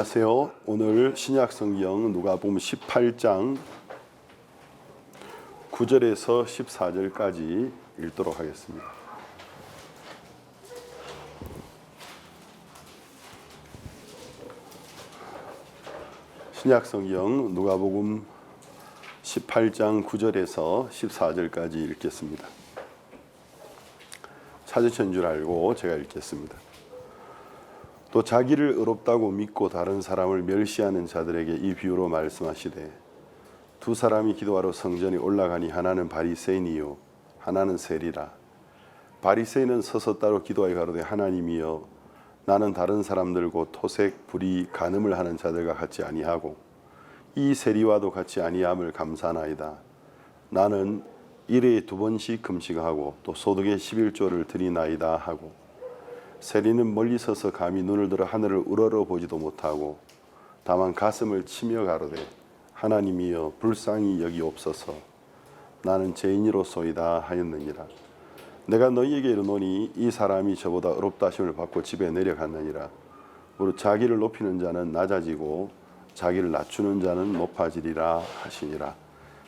안녕하세요. 오늘 신약성경 누가복음 18장 9절에서 14절까지 읽도록 하겠습니다. 신약성경 누가복음 18장 9절에서 14절까지 읽겠습니다. 찾으신 줄 알고 제가 읽겠습니다. 또 자기를 의롭다고 믿고 다른 사람을 멸시하는 자들에게 이 비유로 말씀하시되 두 사람이 기도하러 성전에 올라가니 하나는 바리새인이요 하나는 세리라. 바리새인은 서서 따로 기도하여 가로되 하나님이여 나는 다른 사람들과 토색, 불의, 간음을 하는 자들과 같이 아니하고 이 세리와도 같이 아니함을 감사하나이다. 나는 일에 2번씩 금식하고 또 소득의 11조를 드리나이다 하고 세리는 멀리 서서 감히 눈을 들어 하늘을 우러러 보지도 못하고 다만 가슴을 치며 가로되 하나님이여 불쌍히 여기옵소서. 나는 죄인이로소이다 하였느니라. 내가 너희에게 이르노니 이 사람이 저보다 의롭다 하심을 받고 집에 내려갔느니라. 무릇 자기를 높이는 자는 낮아지고 자기를 낮추는 자는 높아지리라 하시니라.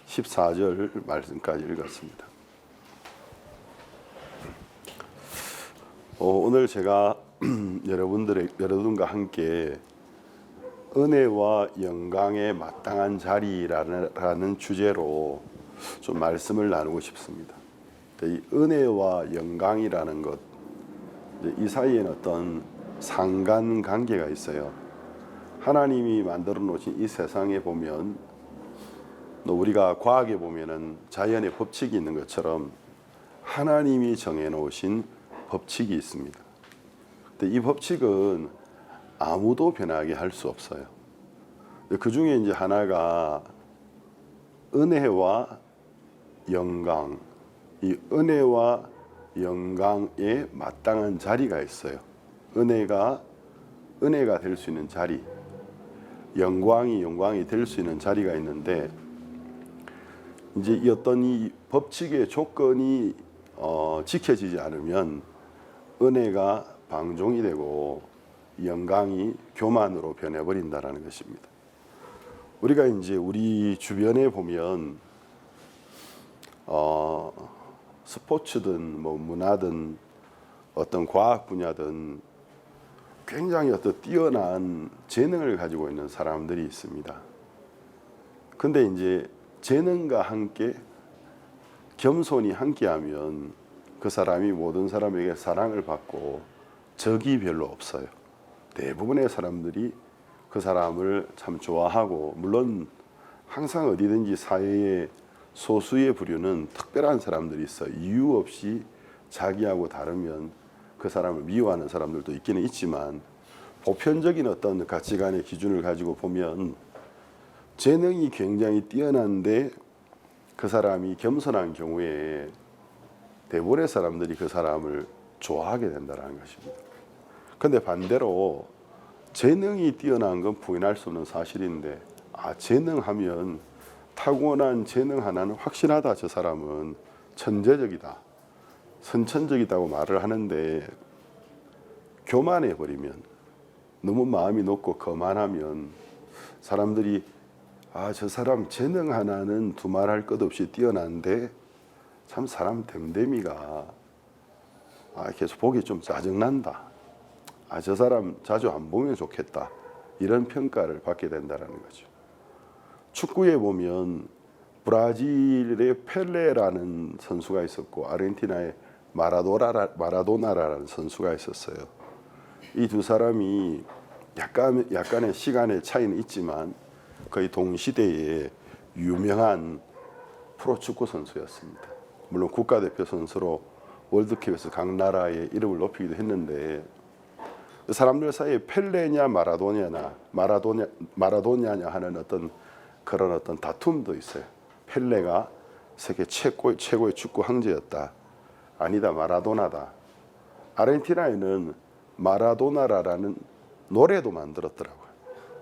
14절 말씀까지 읽었습니다. 오늘 제가 여러분과 함께 은혜와 영광에 마땅한 자리라는 주제로 좀 말씀을 나누고 싶습니다. 이 은혜와 영광이라는 것, 이 사이에는 어떤 상관관계가 있어요. 하나님이 만들어 놓으신 이 세상에 보면, 우리가 과학에 보면은 자연의 법칙이 있는 것처럼 하나님이 정해 놓으신 법칙이 있습니다. 근데 이 법칙은 아무도 변하게 할 수 없어요. 그 중에 이제 하나가 은혜와 영광, 이 은혜와 영광에 마땅한 자리가 있어요. 은혜가 될 수 있는 자리, 영광이 될 수 있는 자리가 있는데, 이제 이 어떤 이 법칙의 조건이 지켜지지 않으면 은혜가 방종이 되고 영광이 교만으로 변해버린다라는 것입니다. 우리가 이제 우리 주변에 보면 스포츠든 문화든 어떤 과학 분야든 굉장히 어떤 뛰어난 재능을 가지고 있는 사람들이 있습니다. 근데 이제 재능과 함께 겸손이 함께하면 그 사람이 모든 사람에게 사랑을 받고 적이 별로 없어요. 대부분의 사람들이 그 사람을 참 좋아하고, 물론 항상 어디든지 사회의 소수의 부류는 특별한 사람들이 있어요. 이유 없이 자기하고 다르면 그 사람을 미워하는 사람들도 있기는 있지만, 보편적인 어떤 가치관의 기준을 가지고 보면 재능이 굉장히 뛰어난데 그 사람이 겸손한 경우에 대부분의 사람들이 그 사람을 좋아하게 된다는 것입니다. 그런데 반대로 재능이 뛰어난 건 부인할 수 없는 사실인데, 재능하면 타고난 재능 하나는 확실하다, 저 사람은 천재적이다, 선천적이다고 말을 하는데, 교만해 버리면, 너무 마음이 높고 거만하면 사람들이 저 사람 재능 하나는 두말할 것 없이 뛰어난데 참 사람 됨됨이가 계속 보기 좀 짜증난다, 저 사람 자주 안 보면 좋겠다, 이런 평가를 받게 된다는 거죠. 축구에 보면 브라질의 펠레라는 선수가 있었고 아르헨티나의 마라도나라는 선수가 있었어요. 이 두 사람이 약간의 시간의 차이는 있지만 거의 동시대에 유명한 프로축구 선수였습니다. 물론 국가대표 선수로 월드컵에서 각 나라의 이름을 높이기도 했는데, 사람들 사이에 펠레냐 마라도냐냐 하는 그런 어떤 다툼도 있어요. 펠레가 세계 최고의 축구 황제였다, 아니다 마라도나다. 아르헨티나에는 마라도나라는 노래도 만들었더라고요.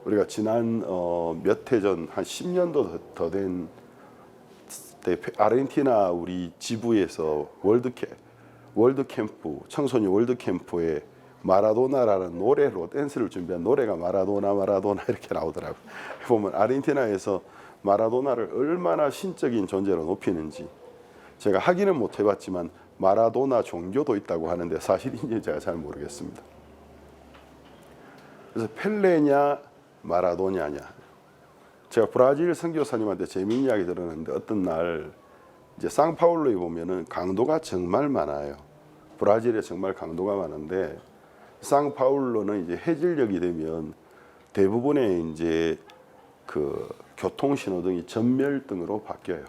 우리가 지난 몇 해 전, 한 10년도 더 된 때 아르헨티나 우리 지부에서 월드캠프, 청소년 월드캠프에 마라도나라는 노래로 댄스를 준비한 노래가 마라도나 마라도나 이렇게 나오더라고요. 보면 아르헨티나에서 마라도나를 얼마나 신적인 존재로 높이는지 제가 확인은 못 해봤지만 마라도나 종교도 있다고 하는데 사실인지 제가 잘 모르겠습니다. 그래서 펠레냐 마라도냐냐. 제가 브라질 선교사님한테 재미있는 이야기 들었는데 어떤 날 이제 상파울루에 보면은 강도가 정말 많아요. 브라질에 정말 강도가 많은데 상파울루는 이제 해질녘이 되면 대부분의 이제 그 교통 신호등이 전멸등으로 바뀌어요.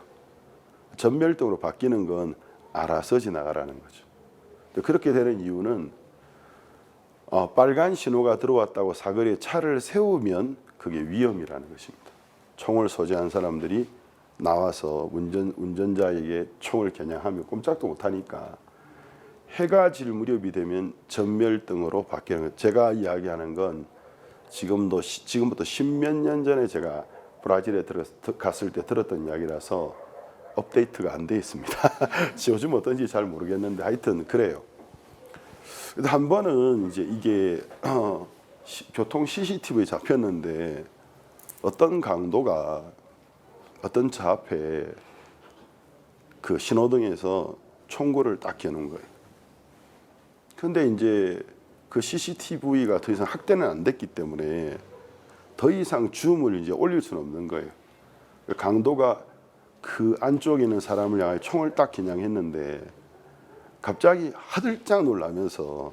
전멸등으로 바뀌는 건 알아서 지나가라는 거죠. 그렇게 되는 이유는 빨간 신호가 들어왔다고 사거리에 차를 세우면 그게 위험이라는 것입니다. 총을 소지한 사람들이 나와서 운전자에게 총을 겨냥하면 꼼짝도 못하니까 해가 질 무렵이 되면 전멸등으로 바뀌는 거예요. 제가 이야기하는 건 지금부터 10몇 년 전에 제가 브라질에 갔을 때 들었던 이야기라서 업데이트가 안 돼 있습니다. 요즘 어떤지 잘 모르겠는데 하여튼 그래요. 한 번은 이제 이게 교통 CCTV에 잡혔는데 어떤 강도가 어떤 차 앞에 그 신호등에서 총구를 딱 겨눈 거예요. 근데 이제 그 CCTV가 더 이상 확대는 안 됐기 때문에 더 이상 줌을 이제 올릴 수는 없는 거예요. 강도가 그 안쪽에 있는 사람을 향해 총을 딱 겨냥했는데 갑자기 하들짝 놀라면서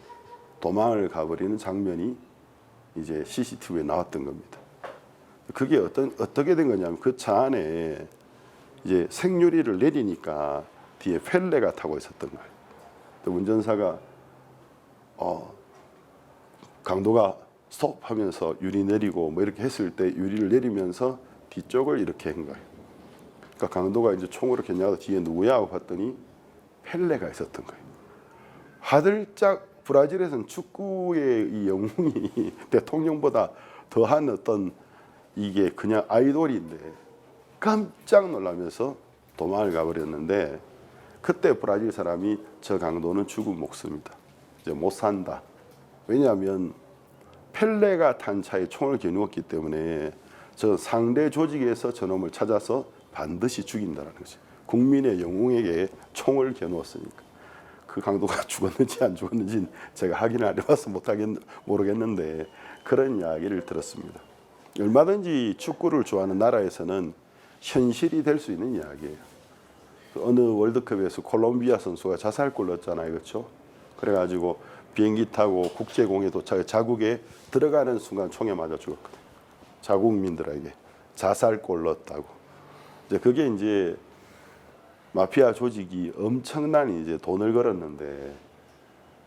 도망을 가버리는 장면이 이제 CCTV에 나왔던 겁니다. 그게 어떻게 된 거냐면 그 차 안에 이제 생유리를 내리니까 뒤에 펠레가 타고 있었던 거예요. 운전사가 강도가 스톱 하면서 유리 내리고 뭐 이렇게 했을 때 유리를 내리면서 뒤쪽을 이렇게 한 거예요. 그러니까 강도가 이제 총으로 겨냥하다 뒤에 누구야 하고 봤더니 펠레가 있었던 거예요. 하들짝 브라질에서는 축구의 이 영웅이 대통령보다 더한 어떤 이게 그냥 아이돌인데 깜짝 놀라면서 도망을 가버렸는데 그때 브라질 사람이 저 강도는 죽은 목숨이다. 이제 못 산다. 왜냐하면 펠레가 탄 차에 총을 겨누었기 때문에 저 상대 조직에서 저놈을 찾아서 반드시 죽인다는 거죠. 국민의 영웅에게 총을 겨누었으니까. 그 강도가 죽었는지 안 죽었는지 제가 확인을 안 해봐서 모르겠는데 그런 이야기를 들었습니다. 얼마든지 축구를 좋아하는 나라에서는 현실이 될 수 있는 이야기예요. 어느 월드컵에서 콜롬비아 선수가 자살골 넣었잖아요, 그렇죠? 그래가지고 비행기 타고 국제공에 도착해 자국에 들어가는 순간 총에 맞아 죽었거든요. 자국민들에게 자살골 넣었다고. 이제 그게 이제 마피아 조직이 엄청난 이제 돈을 걸었는데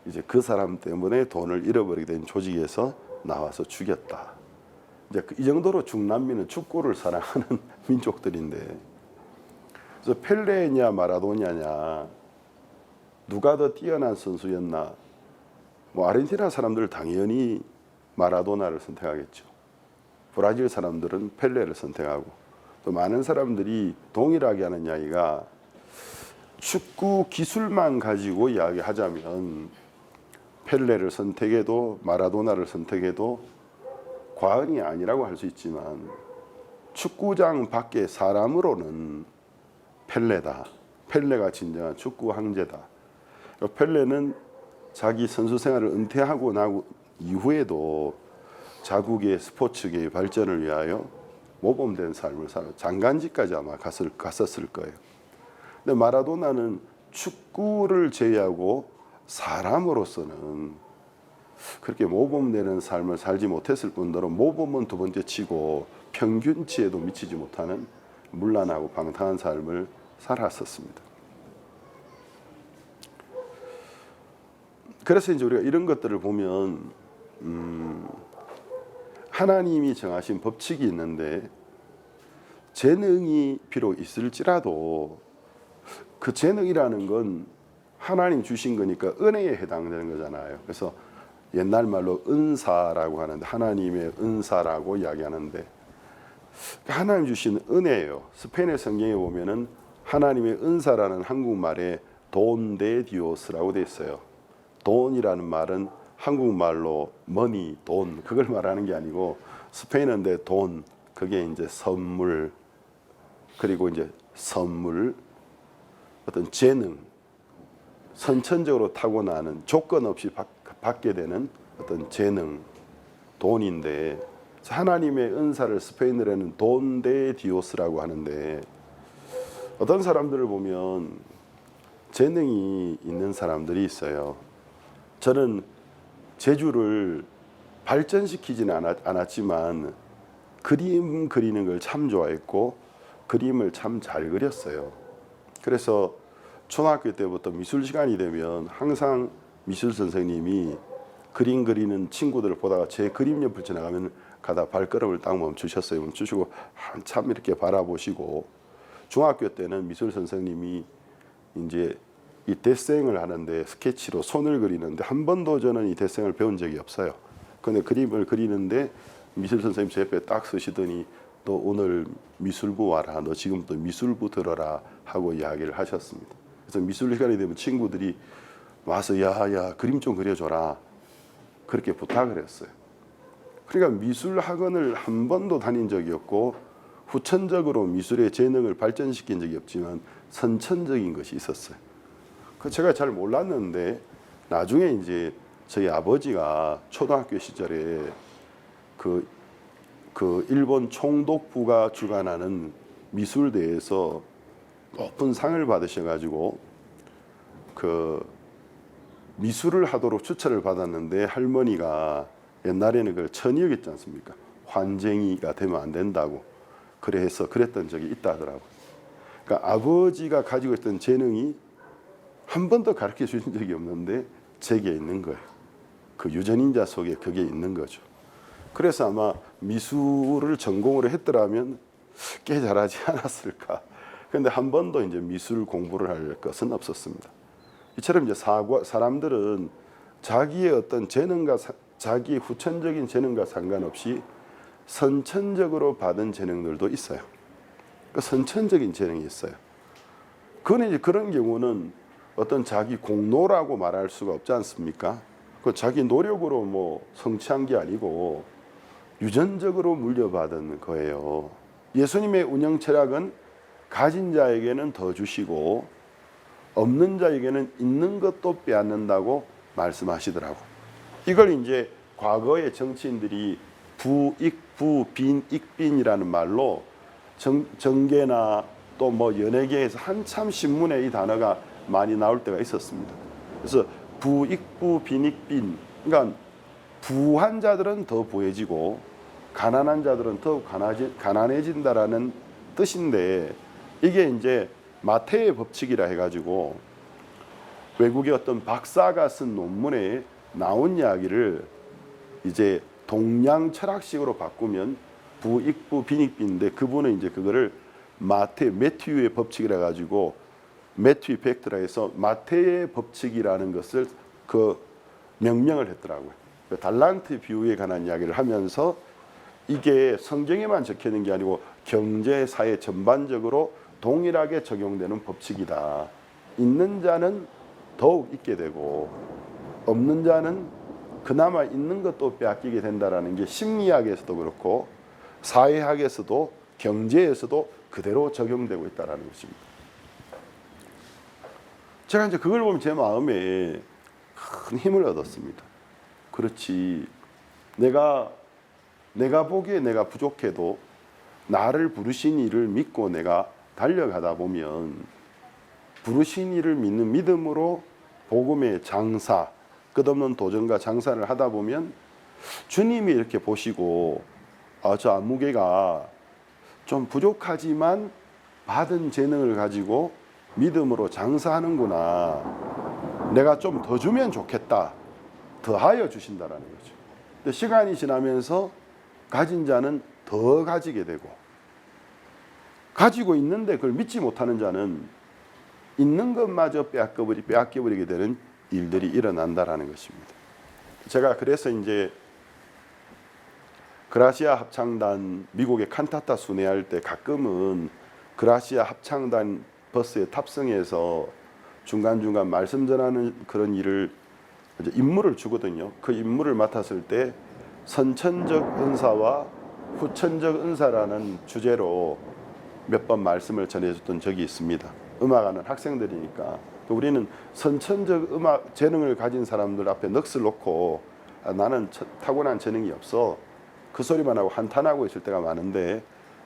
이제 그 사람 때문에 돈을 잃어버리게 된 조직에서 나와서 죽였다. 이제 이 정도로 중남미는 축구를 사랑하는 민족들인데, 그래서 펠레냐 마라도냐냐 누가 더 뛰어난 선수였나? 뭐 아르헨티나 사람들 당연히 마라도나를 선택하겠죠. 브라질 사람들은 펠레를 선택하고 또 많은 사람들이 동일하게 하는 이야기가 축구 기술만 가지고 이야기하자면 펠레를 선택해도 마라도나를 선택해도 과언이 아니라고 할 수 있지만 축구장 밖의 사람으로는 펠레다. 펠레가 진정한 축구 황제다. 펠레는 자기 선수 생활을 은퇴하고 나고 이후에도 자국의 스포츠계의 발전을 위하여 모범된 삶을 살아 장간지까지 아마 갔었을 거예요. 근데 마라도나는 축구를 제외하고 사람으로서는 그렇게 모범되는 삶을 살지 못했을 뿐더러 모범은 두 번째 치고 평균치에도 미치지 못하는 문란하고 방탕한 삶을 살았었습니다. 그래서 이제 우리가 이런 것들을 보면 하나님이 정하신 법칙이 있는데 재능이 비록 있을지라도 그 재능이라는 건 하나님 주신 거니까 은혜에 해당되는 거잖아요. 그래서 옛날 말로 은사라고 하는데 하나님의 은사라고 이야기하는데 하나님 주신 은혜예요. 스페인의 성경에 보면은 하나님의 은사라는 한국말에 돈데디오스라고 돼 있어요. 돈이라는 말은 한국말로 머니, 돈 그걸 말하는 게 아니고 스페인어인데 돈 그게 이제 선물 그리고 이제 선물 어떤 재능 선천적으로 타고나는 조건 없이 받게 되는 어떤 재능 돈인데 하나님의 은사를 스페인어로는 돈데 디오스라고 하는데 어떤 사람들을 보면 재능이 있는 사람들이 있어요. 저는 재주를 발전시키지는 않았지만 그림 그리는 걸 참 좋아했고 그림을 참 잘 그렸어요. 그래서 초등학교 때부터 미술 시간이 되면 항상 미술 선생님이 그림 그리는 친구들을 보다가 제 그림 옆을 지나가면 가다 발걸음을 딱 멈추셨어요. 멈추시고 한참 이렇게 바라보시고 중학교 때는 미술 선생님이 이제 이 데생을 하는데 스케치로 손을 그리는데 한 번도 저는 이 데생을 배운 적이 없어요. 근데 그림을 그리는데 미술 선생님 제 옆에 딱 서시더니 너 오늘 미술부 와라. 너 지금부터 미술부 들어라 하고 이야기를 하셨습니다. 그래서 미술 시간이 되면 친구들이 와서 야 그림 좀 그려줘라 그렇게 부탁을 했어요. 그러니까 미술 학원을 한 번도 다닌 적이 없고 후천적으로 미술의 재능을 발전시킨 적이 없지만 선천적인 것이 있었어요. 그 제가 잘 몰랐는데 나중에 이제 저희 아버지가 초등학교 시절에 그 일본 총독부가 주관하는 미술대회에서 높은 상을 받으셔가지고 그 미술을 하도록 추천을 받았는데 할머니가 옛날에는 그걸 천의였지 않습니까? 환쟁이가 되면 안 된다고 그래서 그랬던 적이 있다 하더라고요. 그러니까 아버지가 가지고 있던 재능이 한 번도 가르쳐 주신 적이 없는데 제게 있는 거예요. 그 유전인자 속에 그게 있는 거죠. 그래서 아마 미술을 전공으로 했더라면 꽤 잘하지 않았을까. 그런데 한 번도 이제 미술 공부를 할 것은 없었습니다. 이처럼 이제 사람들은 자기의 어떤 재능과 자기의 후천적인 재능과 상관없이 선천적으로 받은 재능들도 있어요. 그 선천적인 재능이 있어요. 그건 이제 그런 경우는 어떤 자기 공로라고 말할 수가 없지 않습니까? 그 자기 노력으로 뭐 성취한 게 아니고 유전적으로 물려받은 거예요. 예수님의 운영 철학은 가진 자에게는 더 주시고 없는 자에게는 있는 것도 빼앗는다고 말씀하시더라고. 이걸 이제 과거의 정치인들이 부익부 빈익빈이라는 말로 정계나 또 뭐 연예계에서 한참 신문에 이 단어가 많이 나올 때가 있었습니다. 그래서 부익부 빈익빈, 그러니까 부한 자들은 더 부해지고 가난한 자들은 더 가난해진다라는 뜻인데 이게 이제 마태의 법칙이라 해가지고 외국의 어떤 박사가 쓴 논문에 나온 이야기를 이제 동양 철학식으로 바꾸면 부익부 빈익빈인데 그분은 이제 그거를 매튜의 법칙이라 가지고 매튜 이펙트라 해서 마태의 법칙이라는 것을 그 명명을 했더라고요. 그 달란트 비유에 관한 이야기를 하면서 이게 성경에만 적혀 있는 게 아니고 경제 사회 전반적으로 동일하게 적용되는 법칙이다. 있는 자는 더욱 있게 되고 없는 자는 그나마 있는 것도 빼앗기게 된다라는 게 심리학에서도 그렇고 사회학에서도 경제에서도 그대로 적용되고 있다라는 것입니다. 제가 이제 그걸 보면 제 마음에 큰 힘을 얻었습니다. 그렇지. 내가 보기에 내가 부족해도 나를 부르신 이를 믿고 내가 달려가다 보면 부르신 이를 믿는 믿음으로 복음의 장사, 끝없는 도전과 장사를 하다 보면 주님이 이렇게 보시고 저 안무개가 좀 부족하지만 받은 재능을 가지고 믿음으로 장사하는구나. 내가 좀 더 주면 좋겠다. 더하여 주신다라는 거죠. 근데 시간이 지나면서 가진 자는 더 가지게 되고 가지고 있는데 그걸 믿지 못하는 자는 있는 것마저 빼앗겨버리게 되는 일들이 일어난다라는 것입니다. 제가 그래서 이제 그라시아 합창단 미국의 칸타타 순회할 때 가끔은 그라시아 합창단 버스에 탑승해서 중간중간 말씀 전하는 그런 일을 이제 임무를 주거든요. 그 임무를 맡았을 때 선천적 은사와 후천적 은사라는 주제로 몇 번 말씀을 전해줬던 적이 있습니다. 음악하는 학생들이니까 우리는 선천적 음악 재능을 가진 사람들 앞에 넋을 놓고 나는 타고난 재능이 없어 그 소리만 하고 한탄하고 있을 때가 많은데,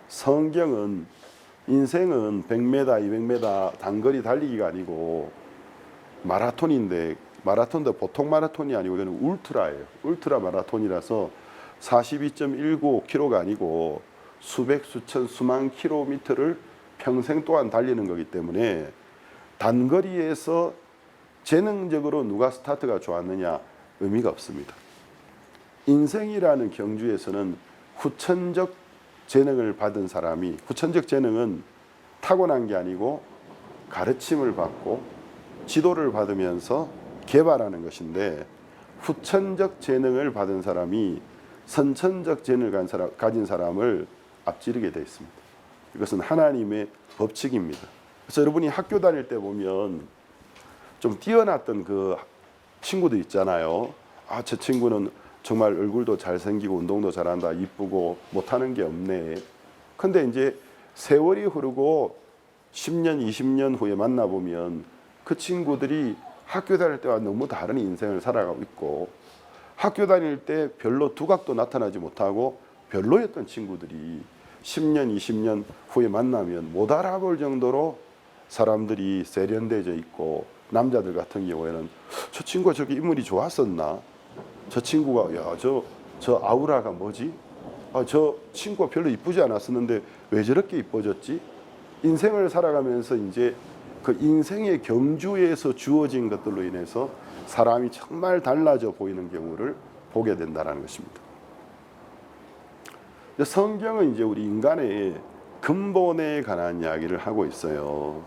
성경은 인생은 100m, 200m 단거리 달리기가 아니고 마라톤인데, 마라톤도 보통 마라톤이 아니고 이거는 울트라예요. 울트라 마라톤이라서 42.195km가 아니고 수백, 수천, 수만 킬로미터를 평생 동안 달리는 거기 때문에 단거리에서 재능적으로 누가 스타트가 좋았느냐 의미가 없습니다. 인생이라는 경주에서는 후천적 재능을 받은 사람이, 후천적 재능은 타고난 게 아니고 가르침을 받고 지도를 받으면서 개발하는 것인데, 후천적 재능을 받은 사람이 선천적 재능을 가진 사람을 앞지르게 되어 있습니다. 이것은 하나님의 법칙입니다. 그래서 여러분이 학교 다닐 때 보면 좀 뛰어났던 그 친구들 있잖아요. 아, 저 친구는 정말 얼굴도 잘생기고 운동도 잘한다, 이쁘고 못하는 게 없네. 근데 이제 세월이 흐르고 10년, 20년 후에 만나보면 그 친구들이 학교 다닐 때와 너무 다른 인생을 살아가고 있고, 학교 다닐 때 별로 두각도 나타나지 못하고 별로였던 친구들이 10년, 20년 후에 만나면 못 알아볼 정도로 사람들이 세련되어 있고, 남자들 같은 경우에는 저 친구가 저렇게 인물이 좋았었나? 저 친구가 저 아우라가 뭐지? 아, 저 친구가 별로 이쁘지 않았었는데 왜 저렇게 이뻐졌지? 인생을 살아가면서 이제 그 인생의 경주에서 주어진 것들로 인해서 사람이 정말 달라져 보이는 경우를 보게 된다는 것입니다. 성경은 이제 우리 인간의 근본에 관한 이야기를 하고 있어요.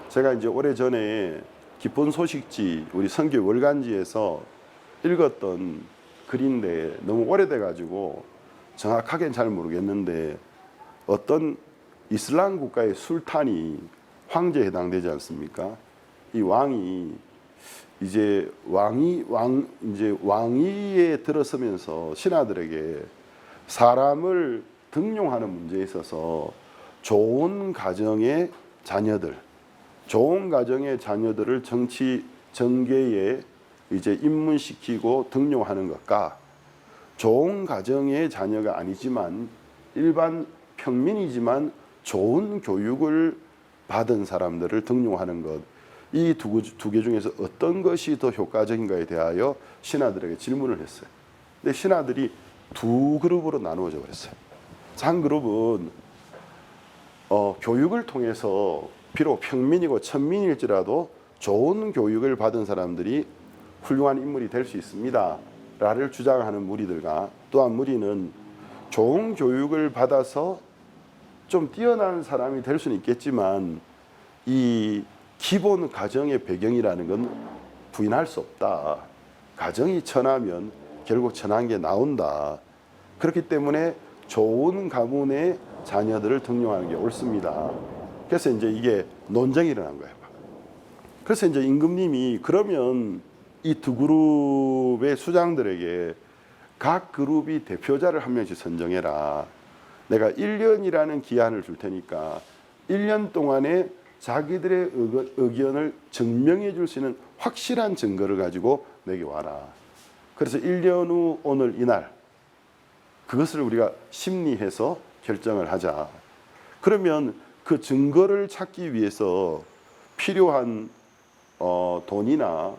제가 이제 오래전에 기쁜 소식지 우리 선교 월간지에서 읽었던 글인데 너무 오래돼 가지고 정확하게는 잘 모르겠는데, 어떤 이슬람 국가의 술탄이 황제에 해당되지 않습니까? 이 왕이 이제 왕위에 들어서면서 신하들에게 사람을 등용하는 문제에 있어서 좋은 가정의 자녀들을 정치 정계에 이제 입문시키고 등용하는 것과 좋은 가정의 자녀가 아니지만 일반 평민이지만 좋은 교육을 받은 사람들을 등용하는 것, 이 두 개 중에서 어떤 것이 더 효과적인가에 대하여 신하들에게 질문을 했어요. 근데 신하들이 두 그룹으로 나누어져 버렸어요. 한 그룹은 교육을 통해서 비록 평민이고 천민일지라도 좋은 교육을 받은 사람들이 훌륭한 인물이 될 수 있습니다 라를 주장하는 무리들과, 또한 무리는 좋은 교육을 받아서 좀 뛰어난 사람이 될 수는 있겠지만 이 기본 가정의 배경이라는 건 부인할 수 없다. 가정이 천하면 결국 천한 게 나온다. 그렇기 때문에 좋은 가문의 자녀들을 등용하는 게 옳습니다. 그래서 이제 이게 논쟁이 일어난 거예요. 그래서 이제 임금님이 그러면 이 두 그룹의 수장들에게 각 그룹이 대표자를 한 명씩 선정해라. 내가 1년이라는 기한을 줄 테니까 1년 동안에 자기들의 의견을 증명해 줄 수 있는 확실한 증거를 가지고 내게 와라. 그래서 1년 후 오늘 이날 그것을 우리가 심리해서 결정을 하자. 그러면 그 증거를 찾기 위해서 필요한 돈이나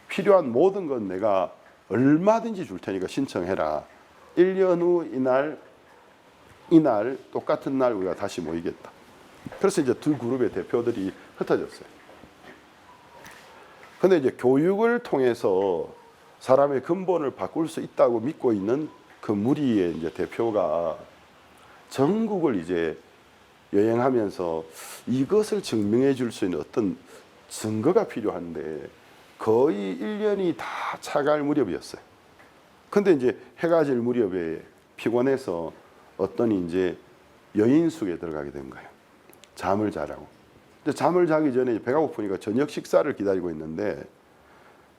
필요한 모든 건 내가 얼마든지 줄 테니까 신청해라. 1년 후 이날 똑같은 날 우리가 다시 모이겠다. 그래서 이제 두 그룹의 대표들이 흩어졌어요. 근데 이제 교육을 통해서 사람의 근본을 바꿀 수 있다고 믿고 있는 그 무리의 이제 대표가 전국을 이제 여행하면서 이것을 증명해 줄 수 있는 어떤 증거가 필요한데 거의 1년이 다 차갈 무렵이었어요. 근데 이제 해가 질 무렵에 피곤해서 어떤 이제 여인숙에 들어가게 된 거예요. 잠을 자라고. 근데 잠을 자기 전에 배가 고프니까 저녁 식사를 기다리고 있는데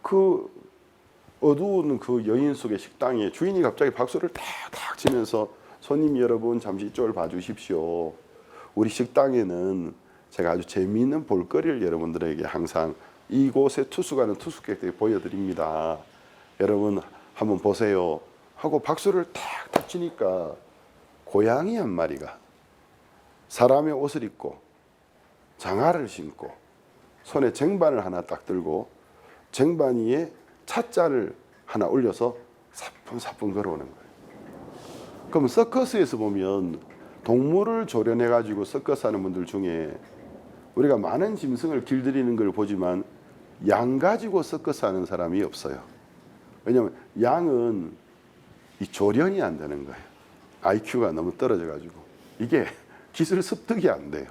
그 어두운 그 여인 속의 식당에 주인이 갑자기 박수를 탁탁 치면서 손님 여러분 잠시 이쪽을 봐주십시오. 우리 식당에는 제가 아주 재미있는 볼거리를 여러분들에게 항상 이곳에 투숙하는 투숙객들에게 보여드립니다. 여러분 한번 보세요 하고 박수를 탁탁 치니까 고양이 한 마리가 사람의 옷을 입고 장화를 신고 손에 쟁반을 하나 딱 들고 쟁반 위에 찻잔을 하나 올려서 사뿐사뿐 걸어오는 거예요. 그럼 서커스에서 보면 동물을 조련해 가지고 서커스 하는 분들 중에 우리가 많은 짐승을 길들이는 걸 보지만 양 가지고 서커스 하는 사람이 없어요. 왜냐하면 양은 이 조련이 안 되는 거예요. IQ가 너무 떨어져 가지고 이게 기술 습득이 안 돼요.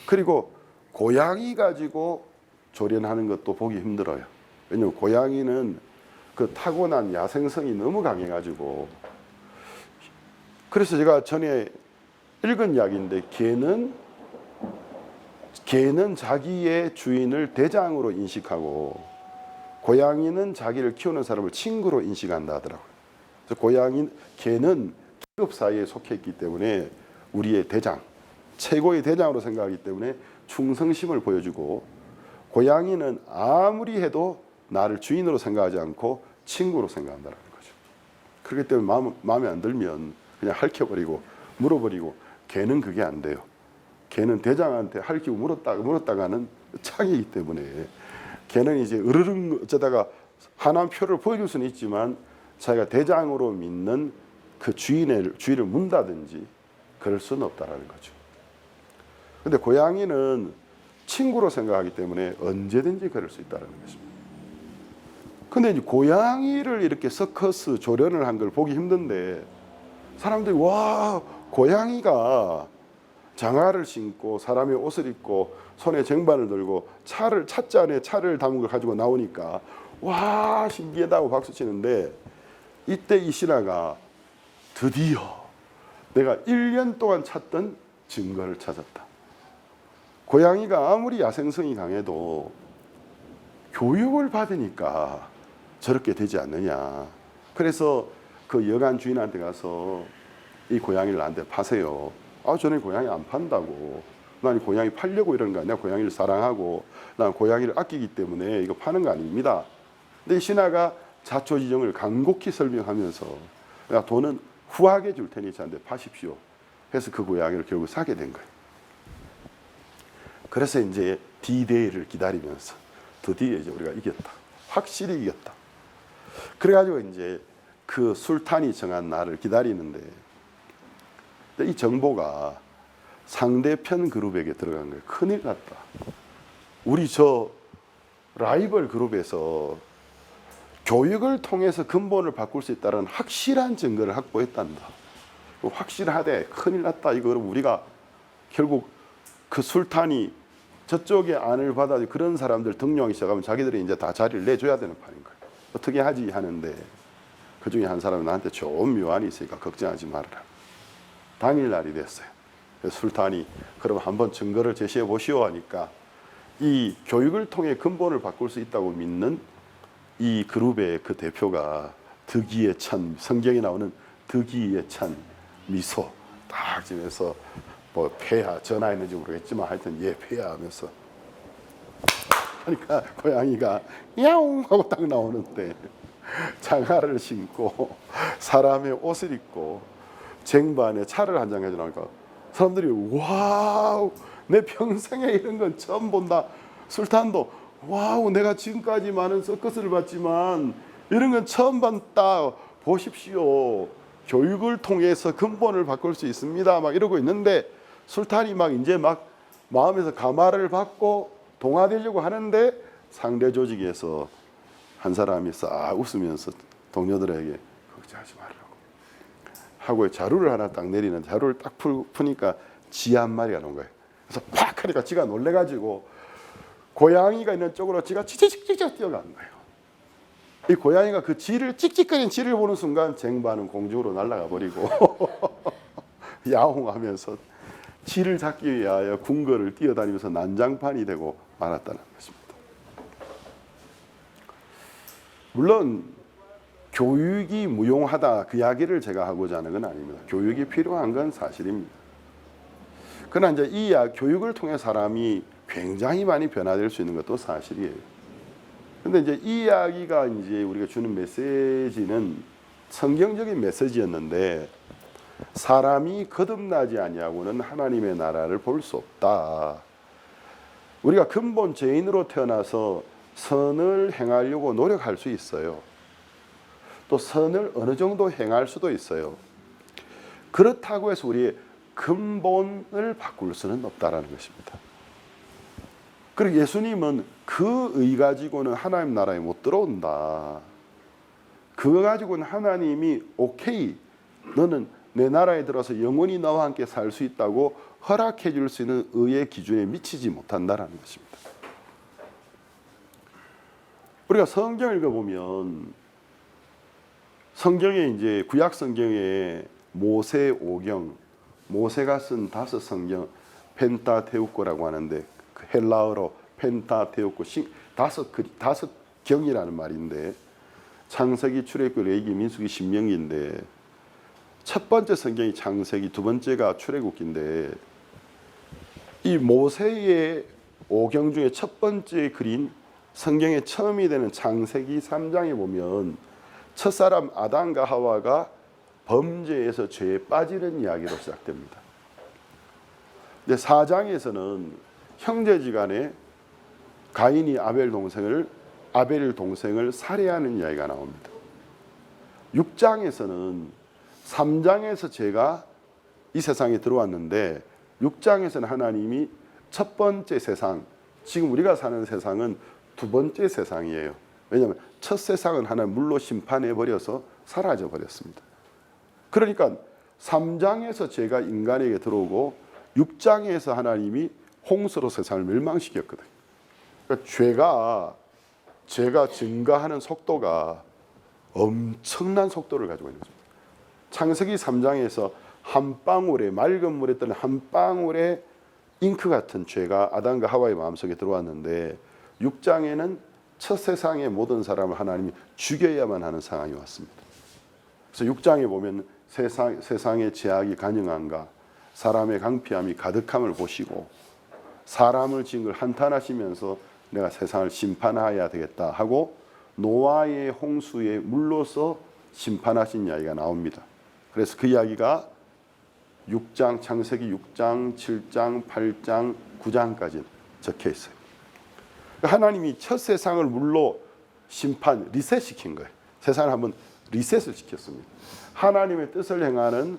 그리고 고양이 가지고 조련하는 것도 보기 힘들어요. 왜냐하면 고양이는 그 타고난 야생성이 너무 강해 가지고. 그래서 제가 전에 읽은 이야기인데 개는 자기의 주인을 대장으로 인식하고 고양이는 자기를 키우는 사람을 친구로 인식한다 하더라고요. 그래서 개는 계급 사이에 속해 있기 때문에 우리의 대장, 최고의 대장으로 생각하기 때문에 충성심을 보여주고, 고양이는 아무리 해도 나를 주인으로 생각하지 않고 친구로 생각한다는 거죠. 그렇기 때문에 마음에 안 들면 그냥 핥혀버리고 물어버리고, 개는 그게 안 돼요. 개는 대장한테 핥히고 물었다가는 창이기 때문에 개는 이제 으르릉 어쩌다가 하나의 표를 보여줄 수는 있지만 자기가 대장으로 믿는 그 주인을 문다든지 그럴 수는 없다라는 거죠. 근데 고양이는 친구로 생각하기 때문에 언제든지 그럴 수 있다는 것입니다. 근데 이제 고양이를 이렇게 서커스 조련을 한 걸 보기 힘든데 사람들이 와, 고양이가 장화를 신고 사람의 옷을 입고 손에 쟁반을 들고 찻잔에 차를 담은 걸 가지고 나오니까 와, 신기하다고 박수 치는데, 이때 이 신하가 드디어 내가 1년 동안 찾던 증거를 찾았다. 고양이가 아무리 야생성이 강해도 교육을 받으니까 저렇게 되지 않느냐. 그래서 그 여관 주인한테 가서 이 고양이를 나한테 파세요. 아, 저는 고양이 안 판다고. 난 고양이 팔려고 이러는 거 아니야. 고양이를 사랑하고 난 고양이를 아끼기 때문에 이거 파는 거 아닙니다. 근데 이 신하가 자초지종을 간곡히 설명하면서 야, 돈은 후하게 줄 테니 저한테 파십시오. 해서 그 고양이를 결국 사게 된 거예요. 그래서 이제 D-Day를 기다리면서 드디어 이제 우리가 이겼다. 확실히 이겼다. 그래가지고 이제 그 술탄이 정한 날을 기다리는데 이 정보가 상대편 그룹에게 들어간 거예요. 큰일 났다. 우리 저 라이벌 그룹에서 교육을 통해서 근본을 바꿀 수 있다는 확실한 증거를 확보했단다. 확실하대. 큰일 났다. 이거 우리가 결국 그 술탄이 저쪽에 안을 받아 그런 사람들 등용하기 시작하면 자기들이 이제 다 자리를 내줘야 되는 판인 거예요. 어떻게 하지 하는데 그 중에 한 사람은 나한테 좋은 묘안이 있으니까 걱정하지 말아라. 당일날이 됐어요. 술탄이 그럼 한번 증거를 제시해 보시오 하니까 이 교육을 통해 근본을 바꿀 수 있다고 믿는 이 그룹의 그 대표가 득이에 찬, 성경에 나오는 득이에 찬 미소 딱 지면서 뭐 폐하 전화했는지 모르겠지만 하여튼 예 폐하 하면서 그러니까 고양이가 야옹 하고 딱 나오는데 장화를 신고 사람의 옷을 입고 쟁반에 차를 한 잔 가지고 나오니까 사람들이 와우, 내 평생에 이런 건 처음 본다. 술탄도 와우, 내가 지금까지 많은 서커스를 봤지만 이런 건 처음 봤다. 보십시오. 교육을 통해서 근본을 바꿀 수 있습니다. 막 이러고 있는데 술탄이 막 이제 막 마음에서 감화를 받고 동화되려고 하는데 상대 조직에서 한 사람이 싹 웃으면서 동료들에게 걱정하지 말라고 하고 자루를 하나 딱 내리는데 자루를 딱 푸니까 쥐 한 마리가 나온 거예요. 그래서 팍 하니까 쥐가 놀래가지고 고양이가 있는 쪽으로 쥐가 찌찌찌찌 뛰어간 거예요. 이 고양이가 그 쥐를 찍찍거리는 쥐를 보는 순간 쟁반은 공중으로 날아가 버리고 야옹하면서 쥐를 잡기 위하여 궁궐을 뛰어다니면서 난장판이 되고 말았다는 것입니다. 물론 교육이 무용하다 그 이야기를 제가 하고자 하는 건 아닙니다. 교육이 필요한 건 사실입니다. 그러나 이제 이 교육을 통해 사람이 굉장히 많이 변화될 수 있는 것도 사실이에요. 근데 이제 이 이야기가 이제 우리가 주는 메시지는 성경적인 메시지였는데, 사람이 거듭나지 아니하고는 하나님의 나라를 볼 수 없다. 우리가 근본 죄인으로 태어나서 선을 행하려고 노력할 수 있어요. 또 선을 어느 정도 행할 수도 있어요. 그렇다고 해서 우리의 근본을 바꿀 수는 없다라는 것입니다. 그리고 예수님은 그 의 가지고는 하나님 나라에 못 들어온다. 그거 가지고는 하나님이 오케이, 너는 내 나라에 들어서 영원히 나와 함께 살 수 있다고 허락해 줄 수 있는 의의 기준에 미치지 못한다라는 것입니다. 우리가 성경을 읽어보면 성경에 이제 구약 성경에 모세오경, 모세가 쓴 5성경, 펜타테우코라고 하는데 그 헬라어로 펜타테우코, 5경이라는 말인데, 창세기, 출애굽기, 레위기, 민수기, 신명기인데 첫 번째 성경이 창세기, 두 번째가 출애굽기인데, 이 모세의 오경 중에 첫 번째 글인 성경의 처음이 되는 창세기 3장에 보면 첫사람 아담과 하와가 범죄에서 죄에 빠지는 이야기로 시작됩니다. 근데 4장에서는 형제지간에 가인이 아벨 동생을 살해하는 이야기가 나옵니다. 6장에서는 3장에서 죄가 이 세상에 들어왔는데 6장에서는 하나님이 첫 번째 세상, 지금 우리가 사는 세상은 두 번째 세상이에요. 왜냐하면 첫 세상은 하나님 물로 심판해 버려서 사라져 버렸습니다. 그러니까 3장에서 죄가 인간에게 들어오고 6장에서 하나님이 홍수로 세상을 멸망시켰거든요. 그러니까 죄가 증가하는 속도가 엄청난 속도를 가지고 있는 겁니다. 창세기 3장에서 한 방울의 맑은 물에 뜨는 한 방울의 잉크 같은 죄가 아담과 하와의 마음속에 들어왔는데 6장에는 첫 세상의 모든 사람을 하나님이 죽여야만 하는 상황이 왔습니다. 그래서 6장에 보면 세상의 죄악이 간영한가, 사람의 강피함이 가득함을 보시고 사람을 지은 걸 한탄하시면서 내가 세상을 심판하여야 되겠다 하고 노아의 홍수에 물로서 심판하신 이야기가 나옵니다. 그래서 그 이야기가 6장, 창세기 6장, 7장, 8장, 9장까지 적혀 있어요. 하나님이 첫 세상을 물로 심판, 리셋시킨 거예요. 세상을 한번 리셋을 시켰습니다. 하나님의 뜻을 행하는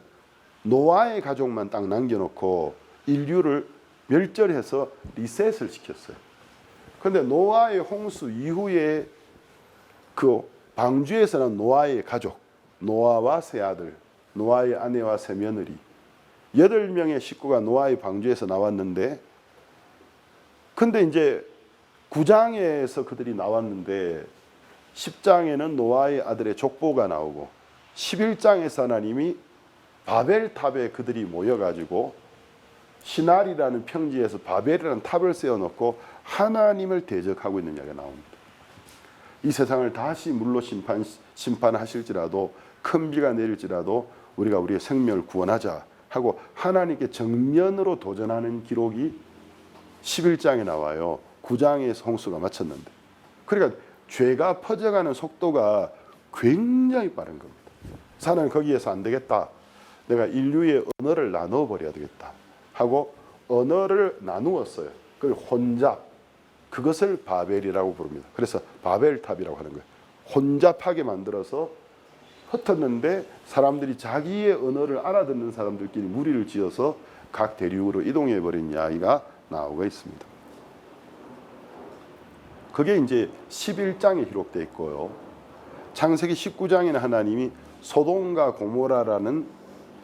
노아의 가족만 딱 남겨놓고 인류를 멸절해서 리셋을 시켰어요. 그런데 노아의 홍수 이후에 그 방주에서 난 노아의 가족, 노아와 세 아들, 노아의 아내와 세 며느리, 8명의 식구가 노아의 방주에서 나왔는데, 근데 이제 9장에서 그들이 나왔는데 10장에는 노아의 아들의 족보가 나오고 11장에서 하나님이 바벨탑에 그들이 모여가지고 시날이라는 평지에서 바벨이라는 탑을 세워놓고 하나님을 대적하고 있는 이야기가 나옵니다. 이 세상을 다시 물로 심판하실지라도, 큰 비가 내릴지라도 우리가 우리의 생명을 구원하자 하고 하나님께 정면으로 도전하는 기록이 11장에 나와요. 9장에서 홍수가 마쳤는데. 그러니까 죄가 퍼져가는 속도가 굉장히 빠른 겁니다. 사는 거기에서 안 되겠다, 내가 인류의 언어를 나누어 버려야 되겠다 하고 언어를 나누었어요. 그걸 혼잡, 그것을 바벨이라고 부릅니다. 그래서 바벨탑이라고 하는 거예요. 혼잡하게 만들어서 흩었는데 사람들이 자기의 언어를 알아듣는 사람들끼리 무리를 지어서 각 대륙으로 이동해 버린 이야기가 나오고 있습니다. 그게 이제 11장에 기록되어 있고요. 창세기 19장에는 하나님이 소돔과 고모라라는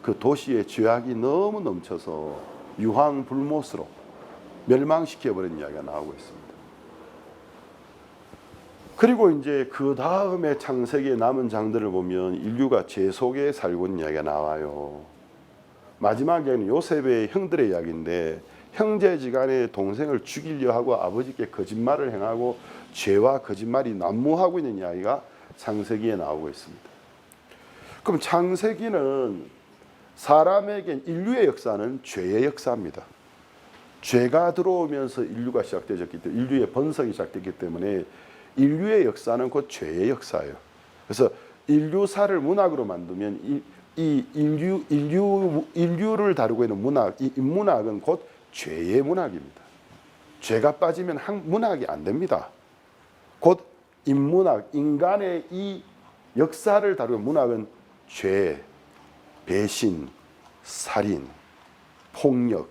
그 도시의 죄악이 너무 넘쳐서 유황불못으로 멸망시켜버린 이야기가 나오고 있습니다. 그리고 이제 그 다음에 창세기의 남은 장들을 보면 인류가 죄 속에 살고 있는 이야기가 나와요. 마지막에는 요셉의 형들의 이야기인데, 형제지간에 동생을 죽이려 하고 아버지께 거짓말을 행하고 죄와 거짓말이 난무하고 있는 이야기가 창세기에 나오고 있습니다. 그럼 창세기는 사람에게 인류의 역사는 죄의 역사입니다. 죄가 들어오면서 인류가 시작되었기 때문에 인류의 번성이 시작됐기 때문에 인류의 역사는 곧 죄의 역사예요. 그래서 인류사를 문학으로 만들면 이 인류를 다루고 있는 문학, 이 인문학은 곧 죄의 문학입니다. 죄가 빠지면 문학이 안 됩니다. 곧 인문학, 인간의 이 역사를 다루는 문학은 죄, 배신, 살인, 폭력,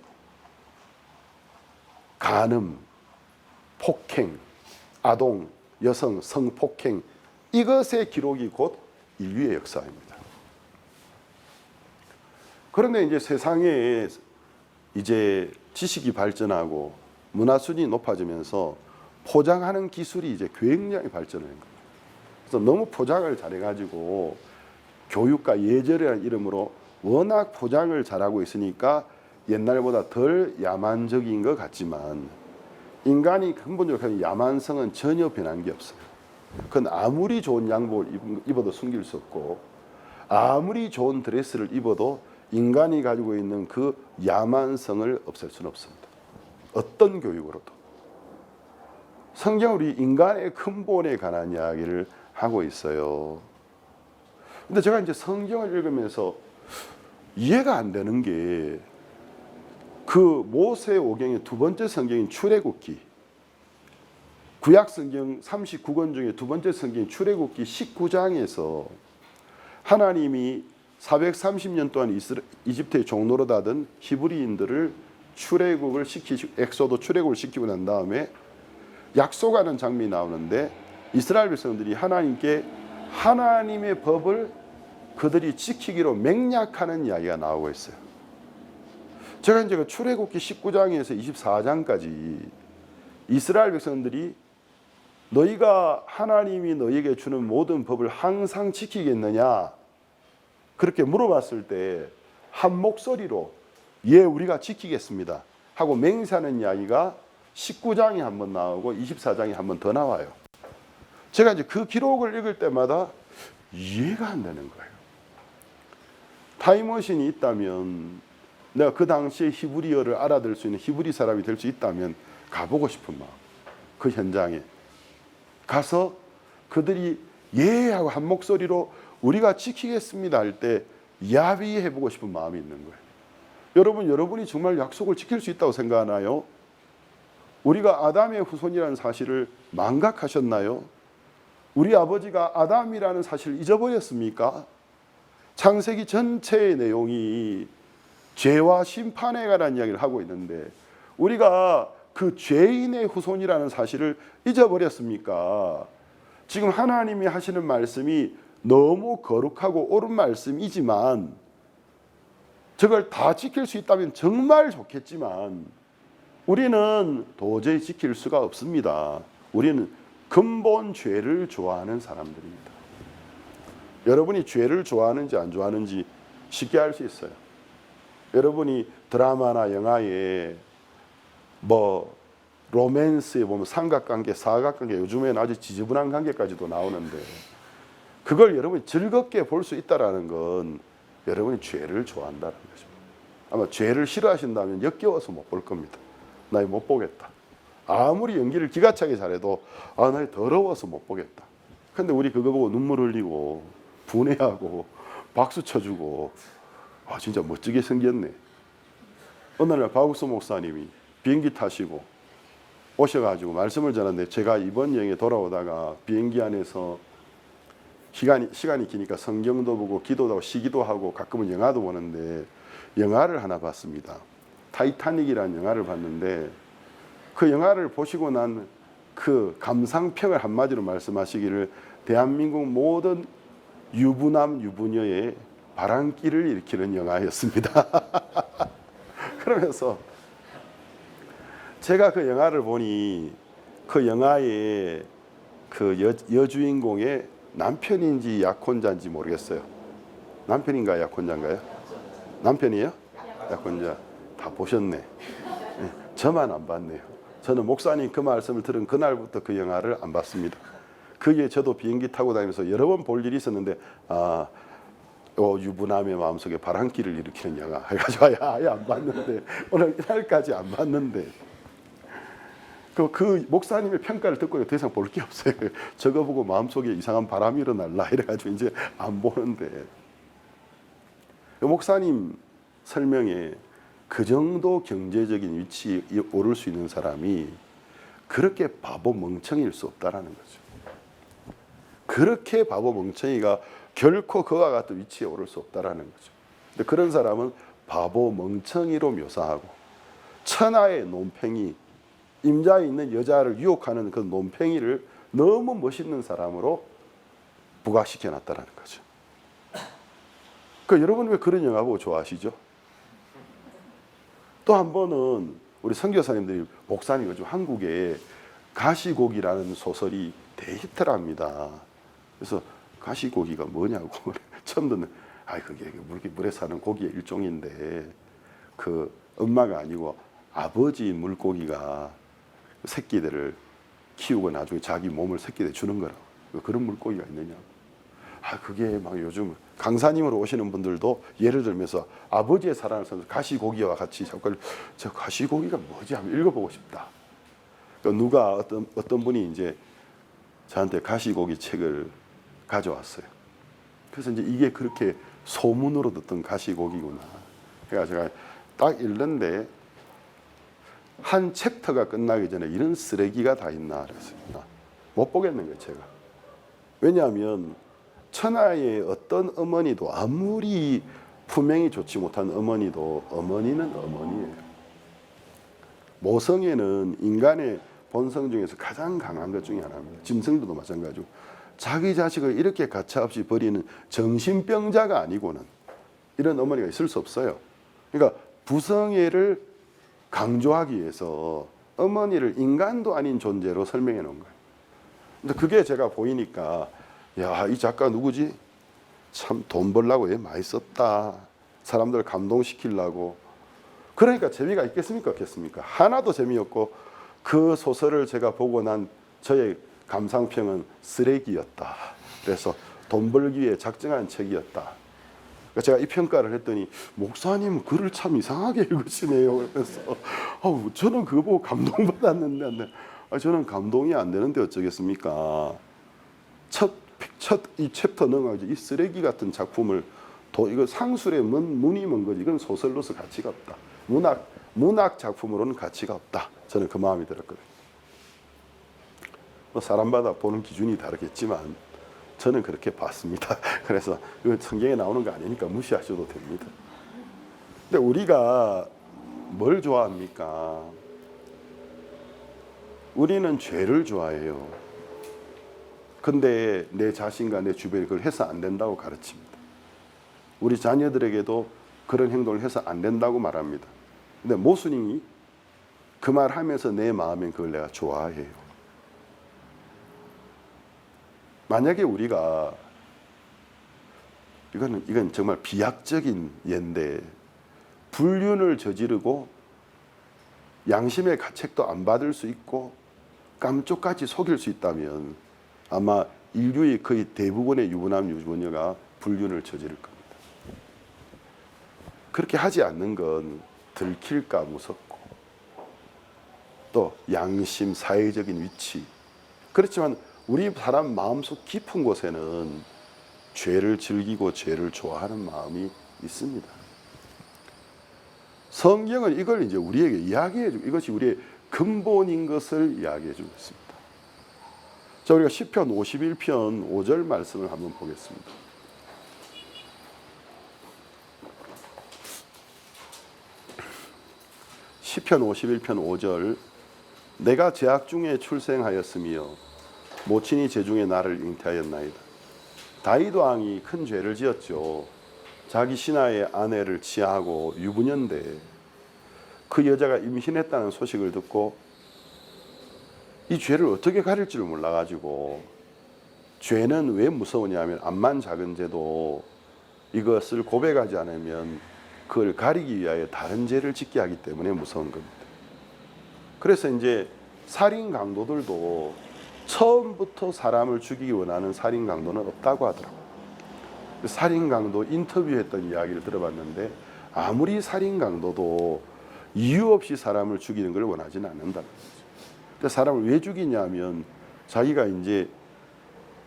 간음, 폭행, 아동, 여성, 성폭행, 이것의 기록이 곧 인류의 역사입니다. 그런데 이제 세상에 이제 지식이 발전하고 문화 수준이 높아지면서 포장하는 기술이 이제 굉장히 발전한 거예요. 그래서 너무 포장을 잘해가지고 교육과 예절이라는 이름으로 워낙 포장을 잘하고 있으니까 옛날보다 덜 야만적인 것 같지만 인간이 근본적으로 야만성은 전혀 변한 게 없어요. 그건 아무리 좋은 양복을 입어도 숨길 수 없고 아무리 좋은 드레스를 입어도 인간이 가지고 있는 그 야만성을 없앨 수는 없습니다. 어떤 교육으로도. 성경은 우리 인간의 근본에 관한 이야기를 하고 있어요. 근데 제가 이제 성경을 읽으면서 이해가 안 되는 게 그 모세오경의 두 번째 성경인 출애굽기, 구약 성경 39권 중에 두 번째 성경인 출애굽기 19장에서 하나님이 430년 동안 이집트의 종노릇 하던 히브리인들을 출애굽을 엑소도 출애굽을 시키고 난 다음에 약속하는 장면이 나오는데 이스라엘 백성들이 하나님께 하나님의 법을 그들이 지키기로 맹약하는 이야기가 나오고 있어요. 제가 이제 그 출애굽기 19장에서 24장까지 이스라엘 백성들이 너희가 하나님이 너희에게 주는 모든 법을 항상 지키겠느냐 그렇게 물어봤을 때 한 목소리로 예 우리가 지키겠습니다 하고 맹세하는 이야기가 19장에 한 번 나오고 24장에 한 번 더 나와요. 제가 이제 그 기록을 읽을 때마다 이해가 안 되는 거예요. 타임머신이 있다면 내가 그 당시에 히브리어를 알아들 수 있는 히브리 사람이 될 수 있다면 가보고 싶은 마음. 그 현장에 가서 그들이 예 하고 한 목소리로 우리가 지키겠습니다 할 때 야비 해보고 싶은 마음이 있는 거예요. 여러분이 정말 약속을 지킬 수 있다고 생각하나요? 우리가 아담의 후손이라는 사실을 망각하셨나요? 우리 아버지가 아담이라는 사실을 잊어버렸습니까? 창세기 전체의 내용이 죄와 심판에 관한 이야기를 하고 있는데 우리가 그 죄인의 후손이라는 사실을 잊어버렸습니까? 지금 하나님이 하시는 말씀이 너무 거룩하고 옳은 말씀이지만 저걸 다 지킬 수 있다면 정말 좋겠지만 우리는 도저히 지킬 수가 없습니다. 우리는 근본 죄를 좋아하는 사람들입니다. 여러분이 죄를 좋아하는지 안 좋아하는지 쉽게 알 수 있어요. 여러분이 드라마나 영화에 뭐 로맨스에 보면 삼각관계, 사각관계, 요즘에는 아주 지저분한 관계까지도 나오는데 그걸 여러분이 즐겁게 볼 수 있다는 건 여러분이 죄를 좋아한다는 거죠. 아마 죄를 싫어하신다면 역겨워서 못 볼 겁니다. 나 이거 못 보겠다. 아무리 연기를 기가 차게 잘해도 나 더러워서 못 보겠다. 근데 우리 그거 보고 눈물 흘리고 분해하고 박수 쳐주고 진짜 멋지게 생겼네. 어느 날 박우수 목사님이 비행기 타시고 오셔가지고 말씀을 전하는데 제가 이번 여행에 돌아오다가 비행기 안에서 시간이 기니까 성경도 보고 기도도 하고 시기도 하고 가끔은 영화도 보는데 영화를 하나 봤습니다. 타이타닉이라는 영화를 봤는데 그 영화를 보시고 난 그 감상평을 한마디로 말씀하시기를 대한민국 모든 유부남 유부녀의 바람기를 일으키는 영화였습니다. 그러면서 제가 그 영화를 보니 그 영화의 그 여주인공의 남편인지 약혼자인지 모르겠어요. 남편인가요? 약혼자인가요? 남편이에요? 약혼자. 다 보셨네. 저만 안 봤네요. 저는 목사님 그 말씀을 들은 그날부터 그 영화를 안 봤습니다. 그게 저도 비행기 타고 다니면서 여러 번 볼 일이 있었는데 유부남의 마음속에 바람기를 일으키는 영화 해가지고 아예 안 봤는데 오늘 이날까지 안 봤는데 그 목사님의 평가를 듣고 더 이상 볼 게 없어요. 저거 보고 마음속에 이상한 바람이 일어날라 이래가지고 이제 안 보는데 목사님 설명에 그 정도 경제적인 위치에 오를 수 있는 사람이 그렇게 바보 멍청이일 수 없다라는 거죠. 그렇게 바보 멍청이가 결코 그와 같은 위치에 오를 수 없다라는 거죠. 근데 그런 사람은 바보 멍청이로 묘사하고 천하의 논팽이 임자에 있는 여자를 유혹하는 그 논팽이를 너무 멋있는 사람으로 부각시켜 놨다라는 거죠. 여러분 왜 그런 영화 보고 좋아하시죠? 또 한 번은 우리 선교사님들이 목사님 요즘 한국에 가시고기라는 소설이 대히트랍니다. 그래서 가시고기가 뭐냐고 처음 듣는 그게 물에 사는 고기의 일종인데 그 엄마가 아니고 아버지 물고기가 새끼들을 키우고 나중에 자기 몸을 새끼들 주는 거라고. 그런 물고기가 있느냐고. 그게 막 요즘 강사님으로 오시는 분들도 예를 들면서 아버지의 사랑을 써서 가시고기와 같이 자꾸 저 가시고기가 뭐지 하면 읽어보고 싶다. 누가 어떤 분이 이제 저한테 가시고기 책을 가져왔어요. 그래서 이제 이게 그렇게 소문으로 듣던 가시고기구나. 그래서 제가 딱 읽는데 한 챕터가 끝나기 전에 이런 쓰레기가 다 있나 그랬습니다. 못 보겠는 거예요, 제가. 왜냐하면 천하의 어떤 어머니도 아무리 품행이 좋지 못한 어머니도 어머니는 어머니예요. 모성애는 인간의 본성 중에서 가장 강한 것 중에 하나입니다. 짐승들도 마찬가지고 자기 자식을 이렇게 가차없이 버리는 정신병자가 아니고는 이런 어머니가 있을 수 없어요. 그러니까 부성애를 강조하기 위해서 어머니를 인간도 아닌 존재로 설명해 놓은 거예요. 근데 그게 제가 보이니까 이 작가 누구지? 참 돈 벌려고 얘 많이 썼다. 사람들 감동시키려고. 그러니까 재미가 있겠습니까? 없겠습니까? 하나도 재미없고 그 소설을 제가 보고 난 저의 감상평은 쓰레기였다. 그래서 돈 벌기 위해 작정한 책이었다. 제가 이 평가를 했더니 목사님 글을 참 이상하게 읽으시네요. 그래서 저는 그거 보고 감동받았는데 저는 감동이 안 되는데 어쩌겠습니까? 첫 이 챕터 넘어가지 이 쓰레기 같은 작품을 이거 상술의 문이 먼 거지. 이건 소설로서 가치가 없다. 문학 작품으로는 가치가 없다. 저는 그 마음이 들었거든요. 사람마다 보는 기준이 다르겠지만 저는 그렇게 봤습니다. 그래서 이건 성경에 나오는 거 아니니까 무시하셔도 됩니다. 근데 우리가 뭘 좋아합니까? 우리는 죄를 좋아해요. 근데 내 자신과 내 주변이 그걸 해서 안 된다고 가르칩니다. 우리 자녀들에게도 그런 행동을 해서 안 된다고 말합니다. 근데 모순이 그 말 하면서 내 마음엔 그걸 내가 좋아해요. 만약에 우리가 이건 정말 비약적인 예인데 불륜을 저지르고 양심의 가책도 안 받을 수 있고 깜쪽같이 속일 수 있다면 아마 인류의 거의 대부분의 유부남 유부녀가 불륜을 저지를 겁니다. 그렇게 하지 않는 건 들킬까 무섭고 또 양심, 사회적인 위치. 그렇지만 우리 사람 마음속 깊은 곳에는 죄를 즐기고 죄를 좋아하는 마음이 있습니다. 성경은 이걸 이제 우리에게 이야기해 주고 이것이 우리의 근본인 것을 이야기해 주고 있습니다. 자, 우리가 시편 51편 5절 말씀을 한번 보겠습니다. 시편 51편 5절 내가 제약 중에 출생하였으며 모친이 제중에 나를 잉태하였나이다. 다윗 왕이 큰 죄를 지었죠. 자기 신하의 아내를 치하하고 유부녀인데 그 여자가 임신했다는 소식을 듣고 이 죄를 어떻게 가릴지를 몰라가지고 죄는 왜 무서우냐면 암만 작은 죄도 이것을 고백하지 않으면 그걸 가리기 위하여 다른 죄를 짓게 하기 때문에 무서운 겁니다. 그래서 이제 살인 강도들도 처음부터 사람을 죽이기 원하는 살인 강도는 없다고 하더라고요. 살인 강도 인터뷰했던 이야기를 들어봤는데 아무리 살인 강도도 이유 없이 사람을 죽이는 걸 원하지는 않는다는 거죠. 근데 사람을 왜 죽이냐면 자기가 이제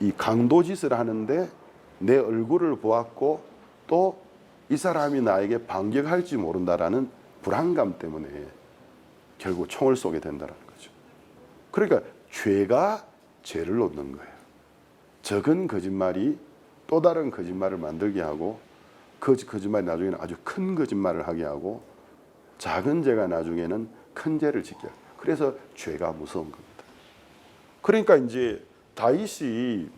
이 강도 짓을 하는데 내 얼굴을 보았고 또 이 사람이 나에게 반격할지 모른다라는 불안감 때문에 결국 총을 쏘게 된다는 거죠. 그러니까 죄가 죄를 놓는 거예요. 적은 거짓말이 또 다른 거짓말을 만들게 하고 그 거짓말이 나중에는 아주 큰 거짓말을 하게 하고 작은 죄가 나중에는 큰 죄를 짓게 해요. 그래서 죄가 무서운 겁니다. 그러니까 이제 다윗이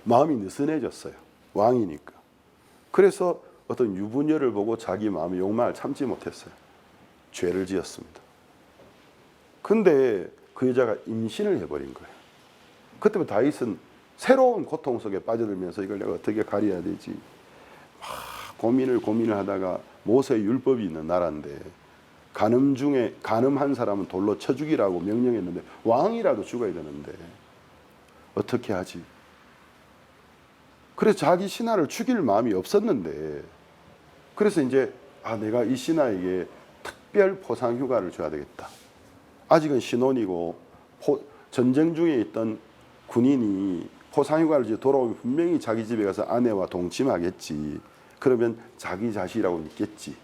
마음이 느슨해졌어요. 왕이니까. 그래서 어떤 유부녀를 보고 자기 마음의 욕망을 참지 못했어요. 죄를 지었습니다. 근데 그 여자가 임신을 해버린 거예요. 그때부터 다윗은 새로운 고통 속에 빠져들면서 이걸 내가 어떻게 가려야 되지? 막 고민을 하다가 모세의 율법이 있는 나라인데 간음한 사람은 돌로 쳐 죽이라고 명령했는데 왕이라도 죽어야 되는데 어떻게 하지? 그래서 자기 신하를 죽일 마음이 없었는데 그래서 이제 내가 이 신하에게 특별 포상 휴가를 줘야 되겠다. 아직은 신혼이고 전쟁 중에 있던 군인이 포상 휴가를 이제 돌아오면 분명히 자기 집에 가서 아내와 동침하겠지. 그러면 자기 자식이라고 믿겠지.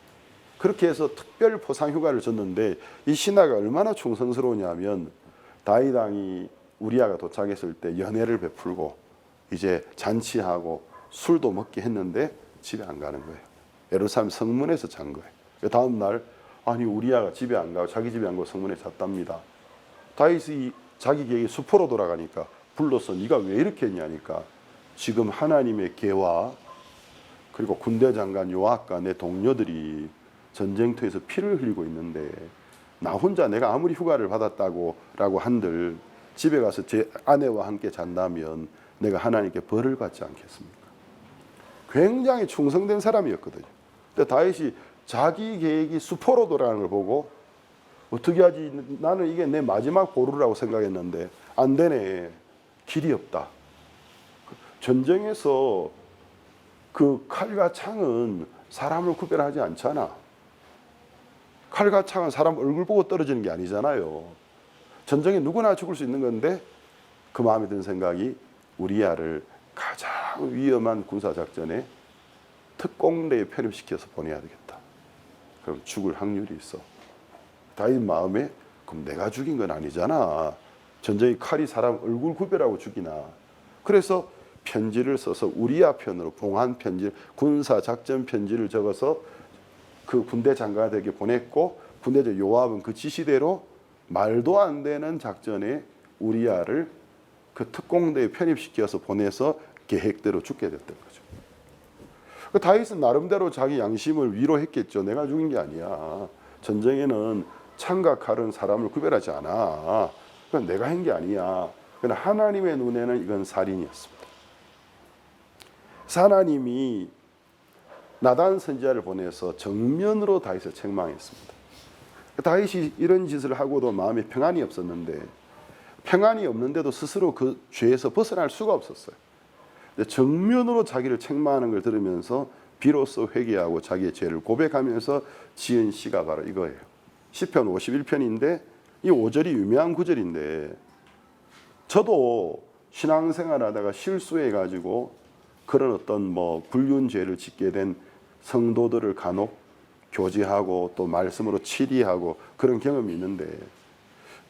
그렇게 해서 특별 포상 휴가를 줬는데 이 신하가 얼마나 충성스러우냐면 다윗 왕이 우리아가 도착했을 때 연회를 베풀고 이제 잔치하고 술도 먹게 했는데 집에 안 가는 거예요. 예루살렘 성문에서 잔 거예요. 다음 날 우리아가 집에 안 가고 자기 집에 안 가고 성문에 잤답니다. 다윗이 자기 계획이 수포로 돌아가니까 불러서 네가 왜 이렇게 했냐니까 지금 하나님의 계와 그리고 군대 장관 요압과 내 동료들이 전쟁터에서 피를 흘리고 있는데 나 혼자 내가 아무리 휴가를 받았다고 라고 한들 집에 가서 제 아내와 함께 잔다면 내가 하나님께 벌을 받지 않겠습니까? 굉장히 충성된 사람이었거든요. 근데 다윗이 자기 계획이 수포로 돌아가는 걸 보고 어떻게 하지? 나는 이게 내 마지막 보루라고 생각했는데 안 되네. 길이 없다. 전쟁에서 그 칼과 창은 사람을 구별하지 않잖아. 칼과 창은 사람 얼굴 보고 떨어지는 게 아니잖아요. 전쟁에 누구나 죽을 수 있는 건데 그 마음에 든 생각이 우리아를 가장 위험한 군사작전에 특공대에 편입시켜서 보내야 되겠다. 그럼 죽을 확률이 있어. 다윗 마음에 그럼 내가 죽인 건 아니잖아. 전쟁의 칼이 사람 얼굴 구별하고 죽이나. 그래서 편지를 써서 우리아 편으로 봉한 편지, 군사작전 편지를 적어서 그 군대 장관에게 보냈고 군대장 요압은 그 지시대로 말도 안 되는 작전에 우리아를 그 특공대에 편입시켜서 보내서 계획대로 죽게 됐던 거죠. 그 다윗은 나름대로 자기 양심을 위로했겠죠. 내가 죽인 게 아니야. 전쟁에는 창과 칼은 사람을 구별하지 않아. 그건 내가 한 게 아니야. 그러나 하나님의 눈에는 이건 살인이었습니다. 하나님이 나단 선지자를 보내서 정면으로 다윗을 책망했습니다. 다윗이 이런 짓을 하고도 마음에 평안이 없었는데 평안이 없는데도 스스로 그 죄에서 벗어날 수가 없었어요. 정면으로 자기를 책망하는 걸 들으면서 비로소 회개하고 자기의 죄를 고백하면서 지은 시가 바로 이거예요. 시편 51편인데 이 5절이 유명한 구절인데 저도 신앙생활 하다가 실수해가지고 그런 어떤 불륜죄를 짓게 된 성도들을 간혹 교제하고 또 말씀으로 치리하고 그런 경험이 있는데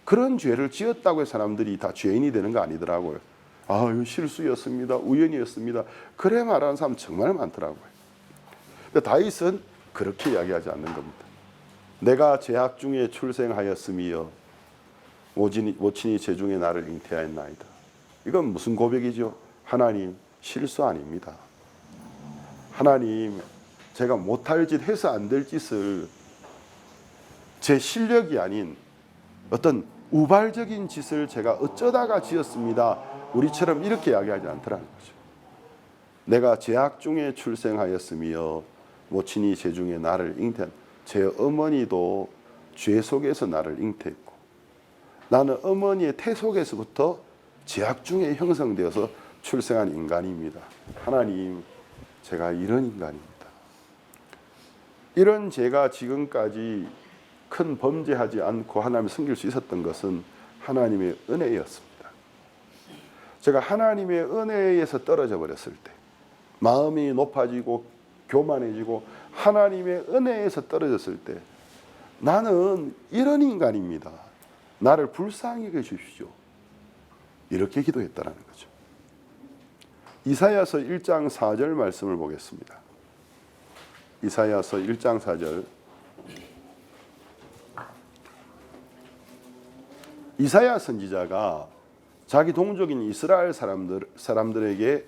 그런 죄를 지었다고 해서 사람들이 다 죄인이 되는 거 아니더라고요. 이거 실수였습니다. 우연이었습니다. 그래 말하는 사람 정말 많더라고요. 근데 다윗은 그렇게 이야기하지 않는 겁니다. 내가 죄악 중에 출생하였으며 모친이 제 중에 나를 잉태하였나이다. 이건 무슨 고백이죠? 하나님 실수 아닙니다. 하나님 제가 못할 짓 해서 안 될 짓을 제 실력이 아닌 어떤 우발적인 짓을 제가 어쩌다가 지었습니다. 우리처럼 이렇게 이야기하지 않더라는 거죠. 내가 죄악 중에 출생하였으며 모친이 제 중에 나를 잉태한 제 어머니도 죄 속에서 나를 잉태했고 나는 어머니의 태 속에서부터 제약 중에 형성되어서 출생한 인간입니다. 하나님, 제가 이런 인간입니다. 이런 제가 지금까지 큰 범죄하지 않고 하나님을 섬길 수 있었던 것은 하나님의 은혜였습니다. 제가 하나님의 은혜에서 떨어져 버렸을 때, 마음이 높아지고 교만해지고 하나님의 은혜에서 떨어졌을 때, 나는 이런 인간입니다. 나를 불쌍히 여겨 주십시오. 이렇게 기도했다라는 거죠. 이사야서 1장 4절 말씀을 보겠습니다. 이사야서 1장 4절. 이사야 선지자가 자기 동족인 이스라엘 사람들에게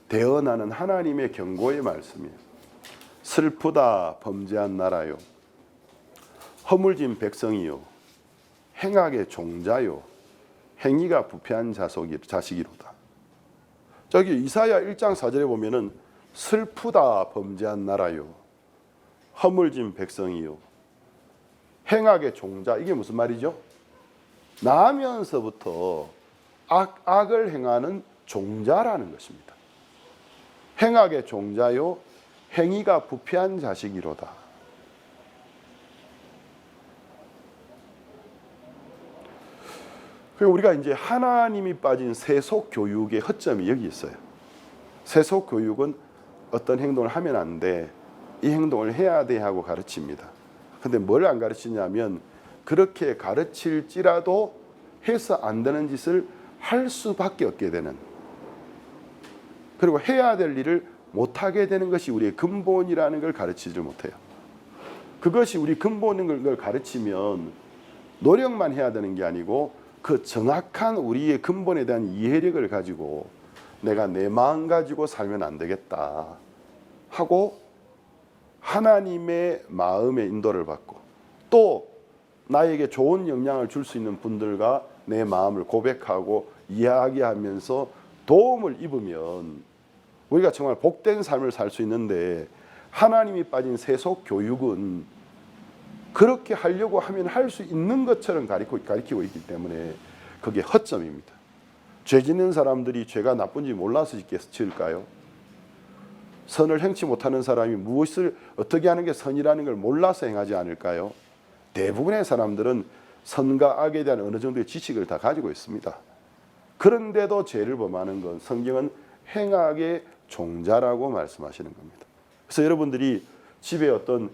대언하는 하나님의 경고의 말씀이에요. 슬프다 범죄한 나라요, 허물진 백성이요, 행악의 종자요, 행위가 부패한 자식이로다. 저기 이사야 1장 4절에 보면은 슬프다 범죄한 나라요, 허물진 백성이요, 행악의 종자, 이게 무슨 말이죠? 나면서부터 악을 행하는 종자라는 것입니다. 행악의 종자요, 행위가 부패한 자식이로다. 그리고 우리가 이제 하나님이 빠진 세속 교육의 허점이 여기 있어요. 세속 교육은 어떤 행동을 하면 안 돼, 이 행동을 해야 돼 하고 가르칩니다. 근데 뭘 안 가르치냐면 그렇게 가르칠지라도 해서 안 되는 짓을 할 수밖에 없게 되는, 그리고 해야 될 일을 못하게 되는 것이 우리의 근본이라는 걸 가르치지를 못해요. 그것이 우리 근본인 걸 가르치면 노력만 해야 되는 게 아니고 그 정확한 우리의 근본에 대한 이해력을 가지고 내가 내 마음 가지고 살면 안 되겠다 하고 하나님의 마음의 인도를 받고, 또 나에게 좋은 영향을 줄 수 있는 분들과 내 마음을 고백하고 이야기하면서 도움을 입으면 우리가 정말 복된 삶을 살 수 있는데, 하나님이 빠진 세속 교육은 그렇게 하려고 하면 할 수 있는 것처럼 가르치고 있기 때문에 그게 허점입니다. 죄 짓는 사람들이 죄가 나쁜지 몰라서 지을까요? 선을 행치 못하는 사람이 무엇을 어떻게 하는 게 선이라는 걸 몰라서 행하지 않을까요? 대부분의 사람들은 선과 악에 대한 어느 정도의 지식을 다 가지고 있습니다. 그런데도 죄를 범하는 건 성경은 행악의 종자라고 말씀하시는 겁니다. 그래서 여러분들이 집에 어떤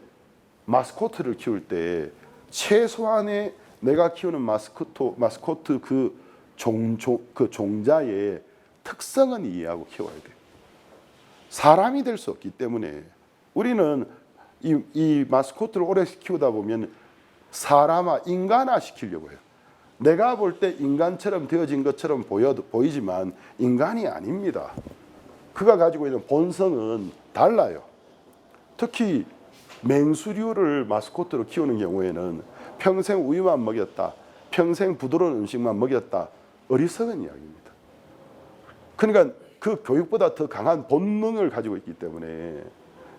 마스코트를 키울 때 최소한의 내가 키우는 마스코트 그 종자의 특성은 이해하고 키워야 돼요. 사람이 될 수 없기 때문에 우리는 이 마스코트를 오래 키우다 보면 인간화 시키려고 해요. 내가 볼 때 인간처럼 되어진 것처럼 보이지만 인간이 아닙니다. 그가 가지고 있는 본성은 달라요. 특히 맹수류를 마스코트로 키우는 경우에는 평생 우유만 먹였다, 평생 부드러운 음식만 먹였다, 어리석은 이야기입니다. 그러니까 그 교육보다 더 강한 본능을 가지고 있기 때문에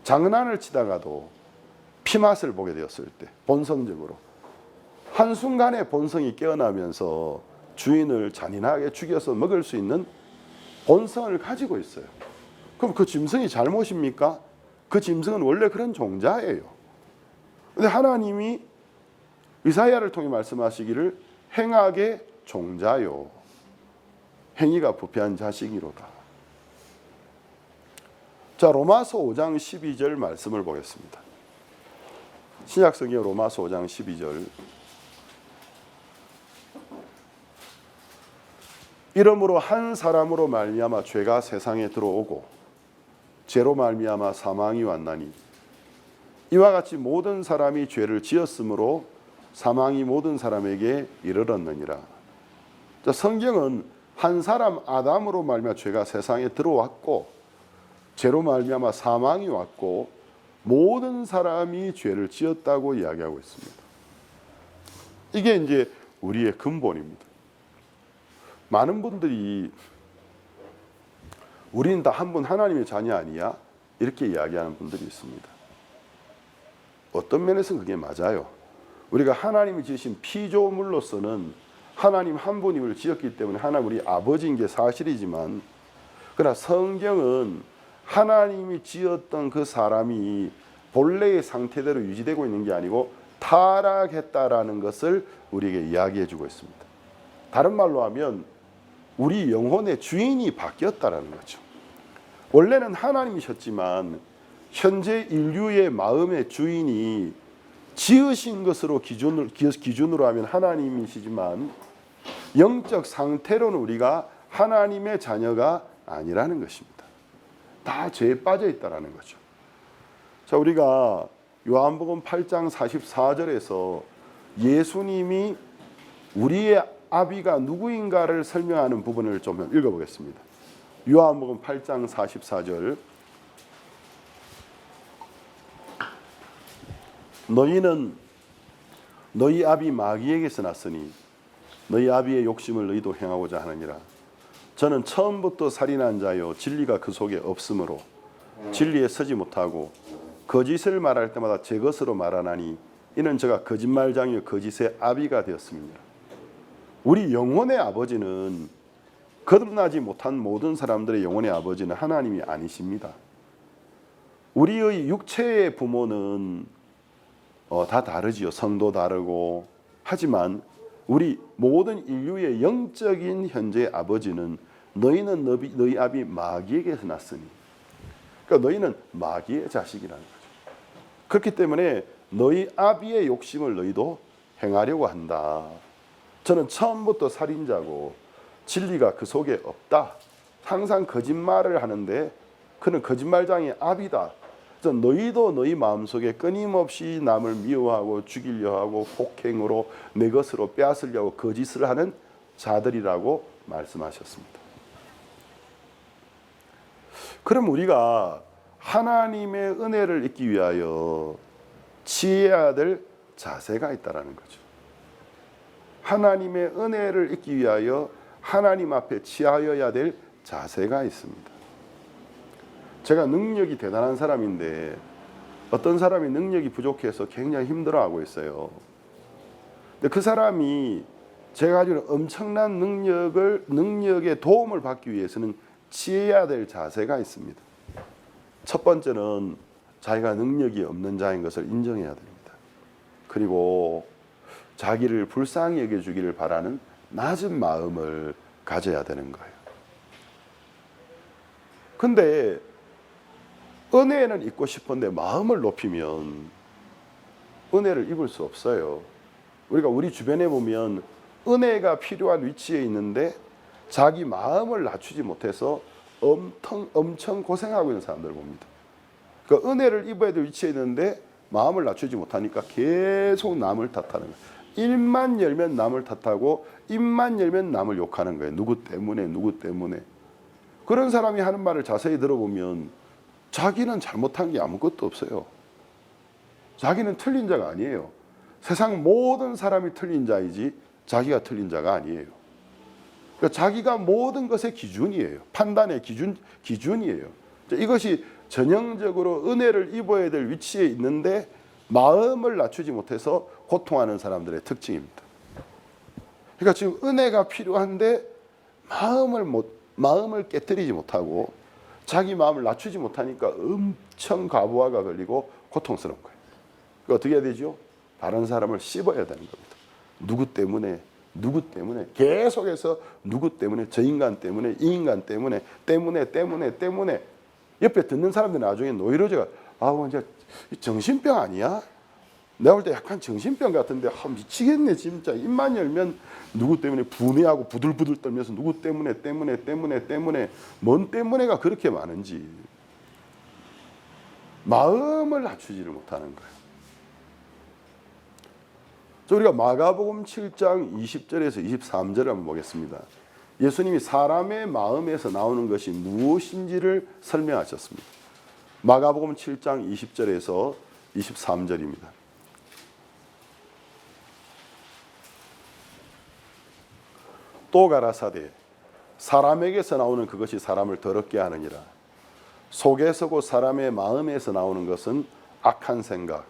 장난을 치다가도 피맛을 보게 되었을 때 본성적으로 한순간에 본성이 깨어나면서 주인을 잔인하게 죽여서 먹을 수 있는 본성을 가지고 있어요. 그럼 그 짐승이 잘못입니까? 그 짐승은 원래 그런 종자예요. 근데 하나님이 이사야를 통해 말씀하시기를 행악의 종자요, 행위가 부패한 자식이로다. 자, 로마서 5장 12절 말씀을 보겠습니다. 신약성경 로마서 5장 12절. 이러므로 한 사람으로 말미암아 죄가 세상에 들어오고 죄로 말미암아 사망이 왔나니 이와 같이 모든 사람이 죄를 지었으므로 사망이 모든 사람에게 이르렀느니라. 자, 성경은 한 사람 아담으로 말미암아 죄가 세상에 들어왔고 죄로 말미암아 사망이 왔고 모든 사람이 죄를 지었다고 이야기하고 있습니다. 이게 이제 우리의 근본입니다. 많은 분들이 우리는 다 한 분 하나님의 자녀 아니야? 이렇게 이야기하는 분들이 있습니다. 어떤 면에서는 그게 맞아요. 우리가 하나님이 지으신 피조물로서는 하나님 한 분임을 지었기 때문에 하나님 우리 아버지인 게 사실이지만, 그러나 성경은 하나님이 지었던 그 사람이 본래의 상태대로 유지되고 있는 게 아니고 타락했다라는 것을 우리에게 이야기해 주고 있습니다. 다른 말로 하면 우리 영혼의 주인이 바뀌었다라는 거죠. 원래는 하나님이셨지만 현재 인류의 마음의 주인이 지으신 것으로 기준으로 하면 하나님이시지만 영적 상태로는 우리가 하나님의 자녀가 아니라는 것입니다. 다 죄에 빠져 있다라는 거죠. 자, 우리가 요한복음 8장 44절에서 예수님이 우리의 아비가 누구인가를 설명하는 부분을 좀 읽어보겠습니다. 요한복음 8장 44절. 너희는 너희 아비 마귀에게서 났으니 너희 아비의 욕심을 너희도 행하고자 하느니라. 저는 처음부터 살인한 자요 진리가 그 속에 없으므로 진리에 서지 못하고 거짓을 말할 때마다 제 것으로 말하나니 이는 제가 거짓말장이요 거짓의 아비가 되었습니다. 우리 영혼의 아버지는 거듭나지 못한 모든 사람들의 영혼의 아버지는 하나님이 아니십니다. 우리의 육체의 부모는 다 다르지요. 성도 다르고. 하지만 우리 모든 인류의 영적인 현재의 아버지는 너희는 너희 아비 마귀에게서 났으니, 그러니까 너희는 마귀의 자식이라는 거죠. 그렇기 때문에 너희 아비의 욕심을 너희도 행하려고 한다. 저는 처음부터 살인자고 진리가 그 속에 없다. 항상 거짓말을 하는데 그는 거짓말장의 아비다. 너희도 너희 마음속에 끊임없이 남을 미워하고 죽이려 하고 폭행으로 내 것으로 빼앗으려고 거짓을 하는 자들이라고 말씀하셨습니다. 그럼 우리가 하나님의 은혜를 잊기 위하여 취해야 될 자세가 있다는 거죠. 하나님의 은혜를 잊기 위하여 하나님 앞에 취하여야 될 자세가 있습니다. 제가 능력이 대단한 사람인데 어떤 사람이 능력이 부족해서 굉장히 힘들어하고 있어요. 근데 그 사람이 제가 가지고 있는 엄청난 능력의 도움을 받기 위해서는 취해야 될 자세가 있습니다. 첫 번째는 자기가 능력이 없는 자인 것을 인정해야 됩니다. 그리고 자기를 불쌍히 여겨주기를 바라는 낮은 마음을 가져야 되는 거예요. 근데 은혜는 입고 싶은데 마음을 높이면 은혜를 입을 수 없어요. 우리가 우리 주변에 보면 은혜가 필요한 위치에 있는데 자기 마음을 낮추지 못해서 엄청 고생하고 있는 사람들을 봅니다. 그러니까 은혜를 입어야 될 위치에 있는데 마음을 낮추지 못하니까 계속 남을 탓하는 거예요. 입만 열면 남을 탓하고 입만 열면 남을 욕하는 거예요. 누구 때문에. 그런 사람이 하는 말을 자세히 들어보면 자기는 잘못한 게 아무것도 없어요. 자기는 틀린 자가 아니에요. 세상 모든 사람이 틀린 자이지 자기가 틀린 자가 아니에요. 그러니까 자기가 모든 것의 기준이에요. 판단의 기준이에요. 이것이 전형적으로 은혜를 입어야 될 위치에 있는데 마음을 낮추지 못해서 고통하는 사람들의 특징입니다. 그러니까 지금 은혜가 필요한데 마음을 깨뜨리지 못하고 자기 마음을 낮추지 못하니까 엄청 과부하가 걸리고 고통스러운 거예요. 그러니까 어떻게 해야 되죠? 다른 사람을 씹어야 되는 겁니다. 누구 때문에 계속해서 누구 때문에, 저 인간 때문에, 이 인간 때문에 옆에 듣는 사람들이 나중에 노이로제가 이제 정신병 아니야? 내가 볼 때 약간 정신병 같은데 미치겠네 진짜. 입만 열면 누구 때문에 분해하고 부들부들 떨면서 누구 때문에 뭔 때문에가 그렇게 많은지 마음을 낮추지를 못하는 거예요. 우리가 마가복음 7장 20절에서 23절을 한번 보겠습니다. 예수님이 사람의 마음에서 나오는 것이 무엇인지를 설명하셨습니다. 마가복음 7장 20절에서 23절입니다. 또 가라사대 사람에게서 나오는 그것이 사람을 더럽게 하느니라. 속에서고 사람의 마음에서 나오는 것은 악한 생각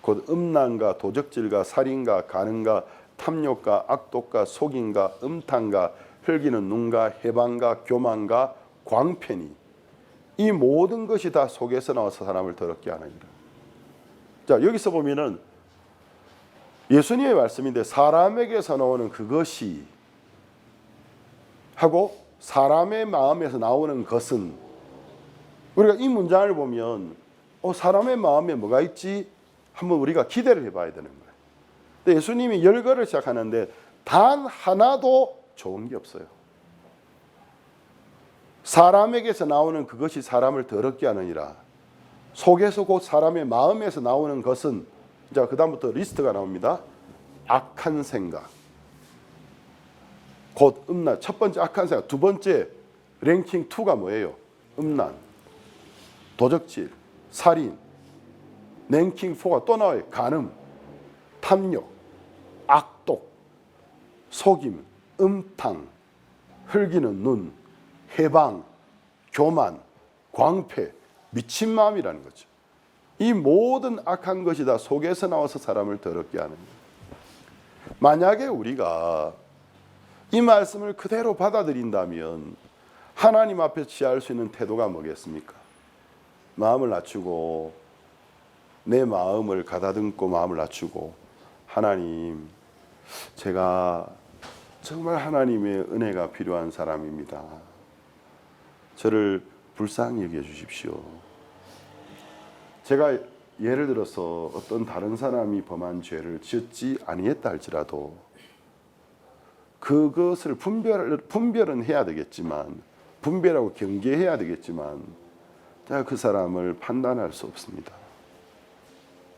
곧 음란과 도적질과 살인과 간음과 탐욕과 악독과 속임과 음탕과 흘기는 눈과 해방과 교만과 광편이 이 모든 것이 다 속에서 나와서 사람을 더럽게 하느니라. 자, 여기서 보면은 예수님의 말씀인데 사람에게서 나오는 그것이 하고 사람의 마음에서 나오는 것은, 우리가 이 문장을 보면 사람의 마음에 뭐가 있지? 한번 우리가 기대를 해봐야 되는 거예요. 근데 예수님이 열거를 시작하는데 단 하나도 좋은 게 없어요. 사람에게서 나오는 그것이 사람을 더럽게 하느니라. 속에서 곧 사람의 마음에서 나오는 것은, 자, 그 다음부터 리스트가 나옵니다. 악한 생각, 곧 음란. 첫 번째 악한 생각. 두 번째 랭킹 2가 뭐예요? 음란, 도적질, 살인. 랭킹 4가 또 나와요. 간음, 탐욕, 악독, 속임, 음탕, 흘기는 눈, 해방, 교만, 광패, 미친 마음이라는 거죠. 이 모든 악한 것이 다 속에서 나와서 사람을 더럽게 하는 거예요. 만약에 우리가 이 말씀을 그대로 받아들인다면 하나님 앞에 취할 수 있는 태도가 뭐겠습니까? 마음을 낮추고, 내 마음을 가다듬고 마음을 낮추고, 하나님, 제가 정말 하나님의 은혜가 필요한 사람입니다. 저를 불쌍히 여겨 주십시오. 제가 예를 들어서 어떤 다른 사람이 범한 죄를 지었지 아니했다 할지라도 그것을 분별은 해야 되겠지만, 분별하고 경계해야 되겠지만, 제가 그 사람을 판단할 수 없습니다.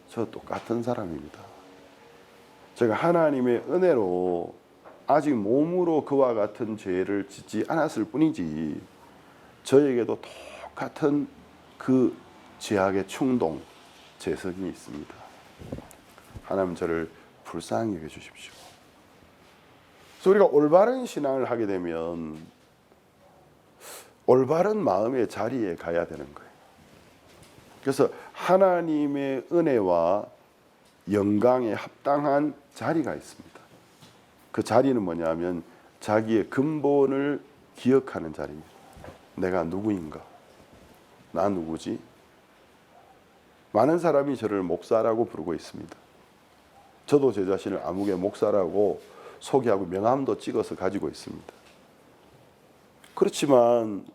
저 똑같은 사람입니다. 제가 하나님의 은혜로 아직 몸으로 그와 같은 죄를 짓지 않았을 뿐이지, 저에게도 똑같은 그 죄악의 충동, 재성이 있습니다. 하나님, 저를 불쌍히 여겨 주십시오. 그래서 우리가 올바른 신앙을 하게 되면 올바른 마음의 자리에 가야 되는 거예요. 그래서 하나님의 은혜와 영광에 합당한 자리가 있습니다. 그 자리는 뭐냐면 자기의 근본을 기억하는 자리입니다. 내가 누구인가? 나 누구지? 많은 사람이 저를 목사라고 부르고 있습니다. 저도 제 자신을 암흑의 목사라고 소개하고 명함도 찍어서 가지고 있습니다. 그렇지만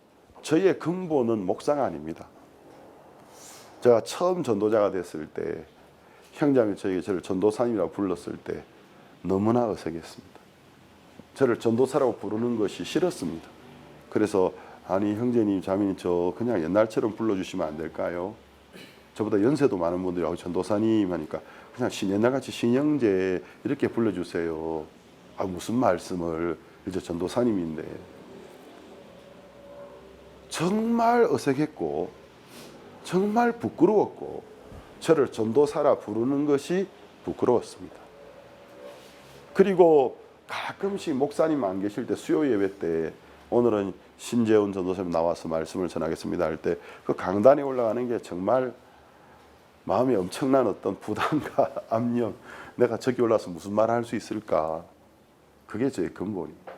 저의 근본은 목사가 아닙니다. 제가 처음 전도자가 됐을 때 형장이 저를 전도사님이라고 불렀을 때 너무나 어색했습니다. 저를 전도사라고 부르는 것이 싫었습니다. 그래서 아니 형제님, 자매님, 저 그냥 옛날처럼 불러주시면 안 될까요? 저보다 연세도 많은 분들이 전도사님 하니까 그냥 옛날같이 신형제 이렇게 불러주세요. 아, 무슨 말씀을, 이제 전도사님인데. 정말 어색했고 정말 부끄러웠고 저를 전도사라 부르는 것이 부끄러웠습니다. 그리고 가끔씩 목사님 안 계실 때 수요 예배 때 오늘은 신재훈 전도사님 나와서 말씀을 전하겠습니다 할 때 그 강단에 올라가는 게 정말 마음에 엄청난 어떤 부담과 압력, 내가 저기 올라서 무슨 말을 할 수 있을까, 그게 제 근본입니다.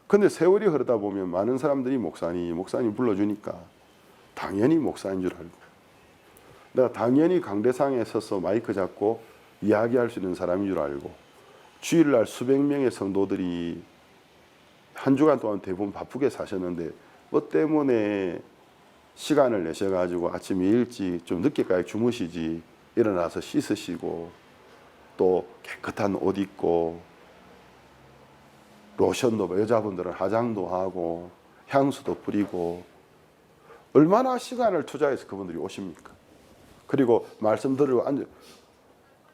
근데 세월이 흐르다 보면 많은 사람들이 목사님 불러주니까 당연히 목사인 줄 알고, 내가 당연히 강대상에 서서 마이크 잡고 이야기할 수 있는 사람인 줄 알고, 주일날 수백 명의 성도들이 한 주간 동안 대부분 바쁘게 사셨는데 뭐 때문에 시간을 내셔가지고 아침에 일찍 좀 늦게까지 주무시지, 일어나서 씻으시고 또 깨끗한 옷 입고 로션도, 여자분들은 화장도 하고 향수도 뿌리고 얼마나 시간을 투자해서 그분들이 오십니까? 그리고 말씀 들으러 앉아,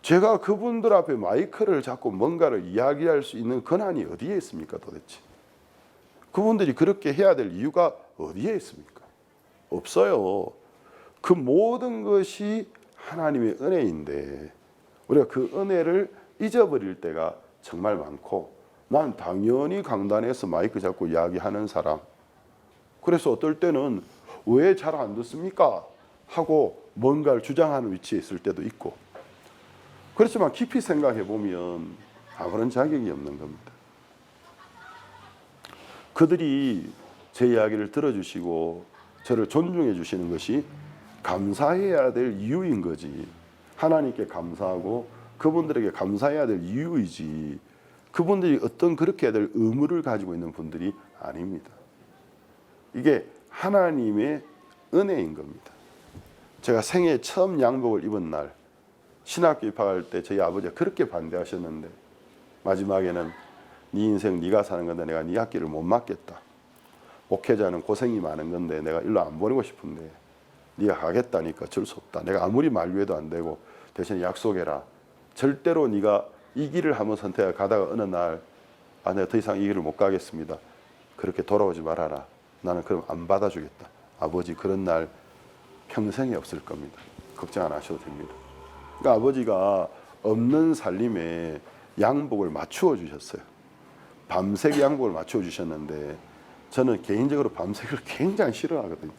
제가 그분들 앞에 마이크를 잡고 뭔가를 이야기할 수 있는 권한이 어디에 있습니까 도대체? 그분들이 그렇게 해야 될 이유가 어디에 있습니까? 없어요. 그 모든 것이 하나님의 은혜인데 우리가 그 은혜를 잊어버릴 때가 정말 많고, 난 당연히 강단에서 마이크 잡고 이야기하는 사람, 그래서 어떨 때는 왜 잘 안 듣습니까? 하고 뭔가를 주장하는 위치에 있을 때도 있고, 그렇지만 깊이 생각해 보면 아무런 자격이 없는 겁니다. 그들이 제 이야기를 들어주시고 저를 존중해 주시는 것이 감사해야 될 이유인 거지. 하나님께 감사하고 그분들에게 감사해야 될 이유이지. 그분들이 어떤 그렇게 해야 될 의무를 가지고 있는 분들이 아닙니다. 이게 하나님의 은혜인 겁니다. 제가 생애 처음 양복을 입은 날 신학교 입학할 때 저희 아버지가 그렇게 반대하셨는데 마지막에는 네 인생 네가 사는 건데 내가 네 학기를 못 맡겠다. 목회자는 고생이 많은 건데 내가 일로 안 보내고 싶은데 네가 가겠다니까 어쩔 수 없다. 내가 아무리 만류해도 안 되고 대신 약속해라. 절대로 네가 이 길을 한번 선택해 가다가 어느 날 내가 더 이상 이 길을 못 가겠습니다. 그렇게 돌아오지 말아라. 나는 그럼 안 받아주겠다. 아버지 그런 날 평생에 없을 겁니다. 걱정 안 하셔도 됩니다. 그러니까 아버지가 없는 살림에 양복을 맞추어 주셨어요. 밤색 양복을 맞추어 주셨는데 저는 개인적으로 밤색을 굉장히 싫어하거든요.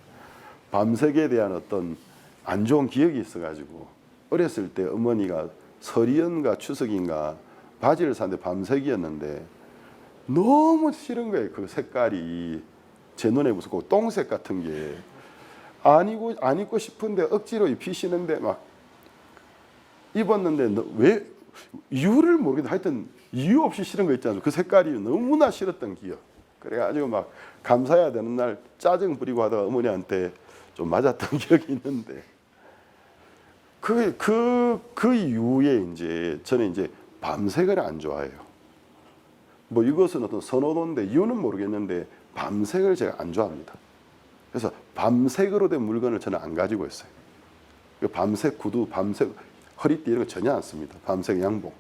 밤색에 대한 어떤 안 좋은 기억이 있어가지고 어렸을 때 어머니가 설이연가 추석인가 바지를 샀는데 밤색이었는데 너무 싫은 거예요. 그 색깔이 제 눈에 무슨 똥색 같은 게 안 입고 싶은데 억지로 입히시는데 막 입었는데 왜 이유를 모르겠는데 하여튼 이유 없이 싫은 거 있잖아요. 그 색깔이 너무나 싫었던 기억. 그래가지고 막 감사해야 되는 날 짜증 부리고 하다가 어머니한테 좀 맞았던 기억이 있는데 그 이후에 이제 저는 이제 밤색을 안 좋아해요. 뭐 이것은 어떤 선호도인데 이유는 모르겠는데 밤색을 제가 안 좋아합니다. 그래서 밤색으로 된 물건을 저는 안 가지고 있어요. 밤색 구두, 밤색 허리띠 이런 거 전혀 안 씁니다. 밤색 양복.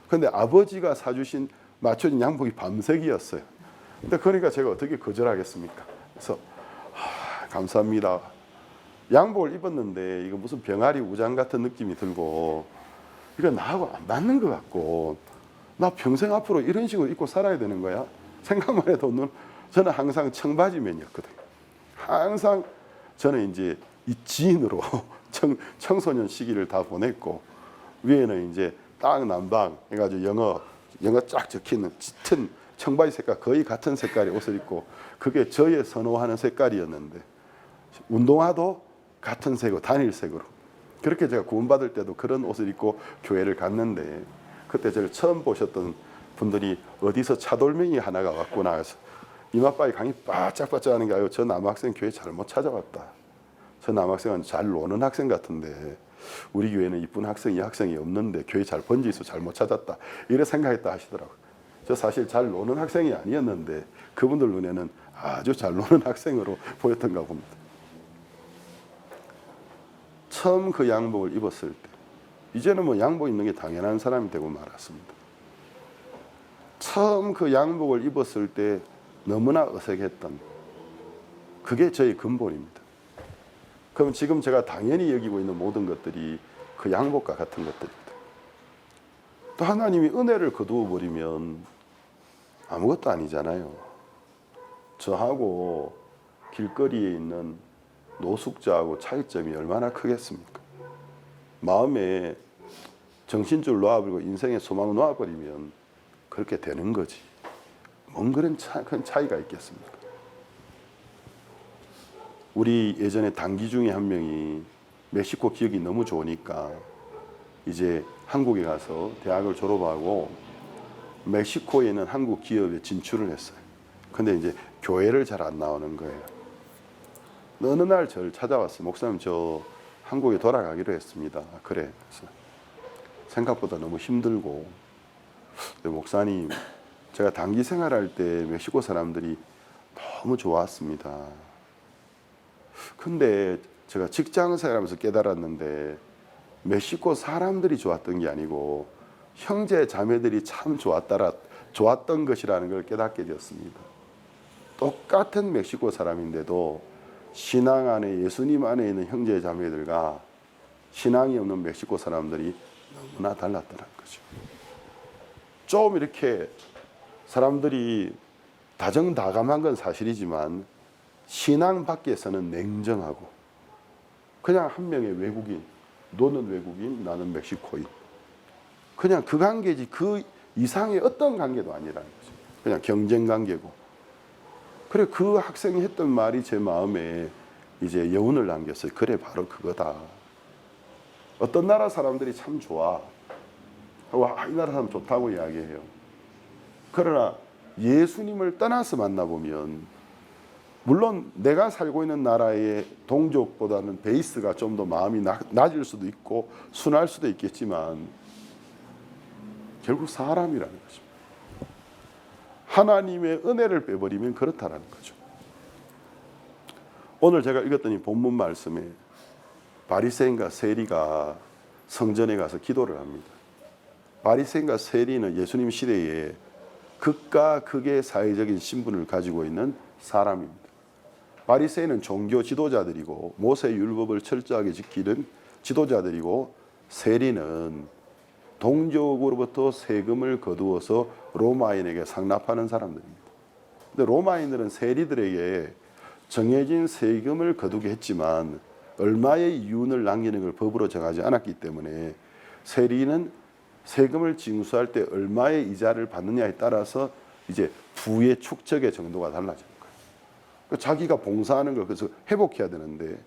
그런데 아버지가 사주신 맞춰진 양복이 밤색이었어요. 근데 그러니까 제가 어떻게 거절하겠습니까? 그래서 감사합니다. 양복을 입었는데 이거 무슨 병아리 우장 같은 느낌이 들고 이거 나하고 안 맞는 것 같고 나 평생 앞으로 이런 식으로 입고 살아야 되는 거야? 생각만 해도 저는 항상 청바지맨이었거든요. 항상 저는 이제 이 지인으로 청소년 시기를 다 보냈고 위에는 이제 딱 남방 해가지고 영어 쫙 적히는 짙은 청바지 색깔 거의 같은 색깔의 옷을 입고 그게 저의 선호하는 색깔이었는데 운동화도 같은 색으로 단일색으로 그렇게 제가 구원받을 때도 그런 옷을 입고 교회를 갔는데 그때 저를 처음 보셨던 분들이 어디서 차돌멩이 하나가 왔구나 해서 이마바위 강이 바짝바짝 하는 게 아니고 저 남학생 교회 잘못 찾아왔다. 저 남학생은 잘 노는 학생 같은데 우리 교회는 이쁜 학생이 학생이 없는데 교회 잘 번지수 잘못 찾았다. 이래 생각했다 하시더라고요. 저 사실 잘 노는 학생이 아니었는데 그분들 눈에는 아주 잘 노는 학생으로 보였던가 봅니다. 처음 그 양복을 입었을 때 이제는 뭐 양복 입는 게 당연한 사람이 되고 말았습니다. 처음 그 양복을 입었을 때 너무나 어색했던 그게 저의 근본입니다. 그럼 지금 제가 당연히 여기고 있는 모든 것들이 그 양복과 같은 것들입니다. 또 하나님이 은혜를 거두어 버리면 아무것도 아니잖아요. 저하고 길거리에 있는 노숙자하고 차이점이 얼마나 크겠습니까? 마음에 정신줄 놓아버리고 인생의 소망을 놓아버리면 그렇게 되는 거지. 뭔 그런 큰 차이가 있겠습니까? 우리 예전에 단기 중에 한 명이 멕시코 기억이 너무 좋으니까 이제 한국에 가서 대학을 졸업하고 멕시코에 있는 한국 기업에 진출을 했어요. 근데 이제 교회를 잘 안 나오는 거예요. 어느 날 저를 찾아왔어요. 목사님 저 한국에 돌아가기로 했습니다. 그래. 그래서 생각보다 너무 힘들고 목사님 제가 단기 생활할 때 멕시코 사람들이 너무 좋았습니다. 근데 제가 직장 생활하면서 깨달았는데 멕시코 사람들이 좋았던 게 아니고 형제 자매들이 참 좋았던 것이라는 걸 깨닫게 되었습니다. 똑같은 멕시코 사람인데도 신앙 안에 예수님 안에 있는 형제 자매들과 신앙이 없는 멕시코 사람들이 너무나 달랐다는 거죠. 좀 이렇게 사람들이 다정다감한 건 사실이지만 신앙 밖에서는 냉정하고 그냥 한 명의 외국인, 너는 외국인, 나는 멕시코인 그냥 그 관계지 그 이상의 어떤 관계도 아니라는 거죠. 그냥 경쟁 관계고. 그래 그 학생이 했던 말이 제 마음에 이제 여운을 남겼어요. 그래 바로 그거다. 어떤 나라 사람들이 참 좋아. 와, 이 나라 사람 좋다고 이야기해요. 그러나 예수님을 떠나서 만나보면 물론 내가 살고 있는 나라의 동족보다는 베이스가 좀 더 마음이 낮을 수도 있고 순할 수도 있겠지만 결국 사람이라는 거죠. 하나님의 은혜를 빼버리면 그렇다라는 거죠. 오늘 제가 읽었더니 본문 말씀에 바리새인과 세리가 성전에 가서 기도를 합니다. 바리새인과 세리는 예수님 시대에 극과 극의 사회적인 신분을 가지고 있는 사람입니다. 바리새인은 종교 지도자들이고 모세 율법을 철저하게 지키는 지도자들이고 세리는 동족으로부터 세금을 거두어서 로마인에게 상납하는 사람들입니다. 근데 로마인들은 세리들에게 정해진 세금을 거두게 했지만 얼마의 이윤을 남기는 걸 법으로 정하지 않았기 때문에 세리는 세금을 징수할 때 얼마의 이자를 받느냐에 따라서 이제 부의 축적의 정도가 달라지는 거예요. 자기가 봉사하는 걸 그래서 회복해야 되는데,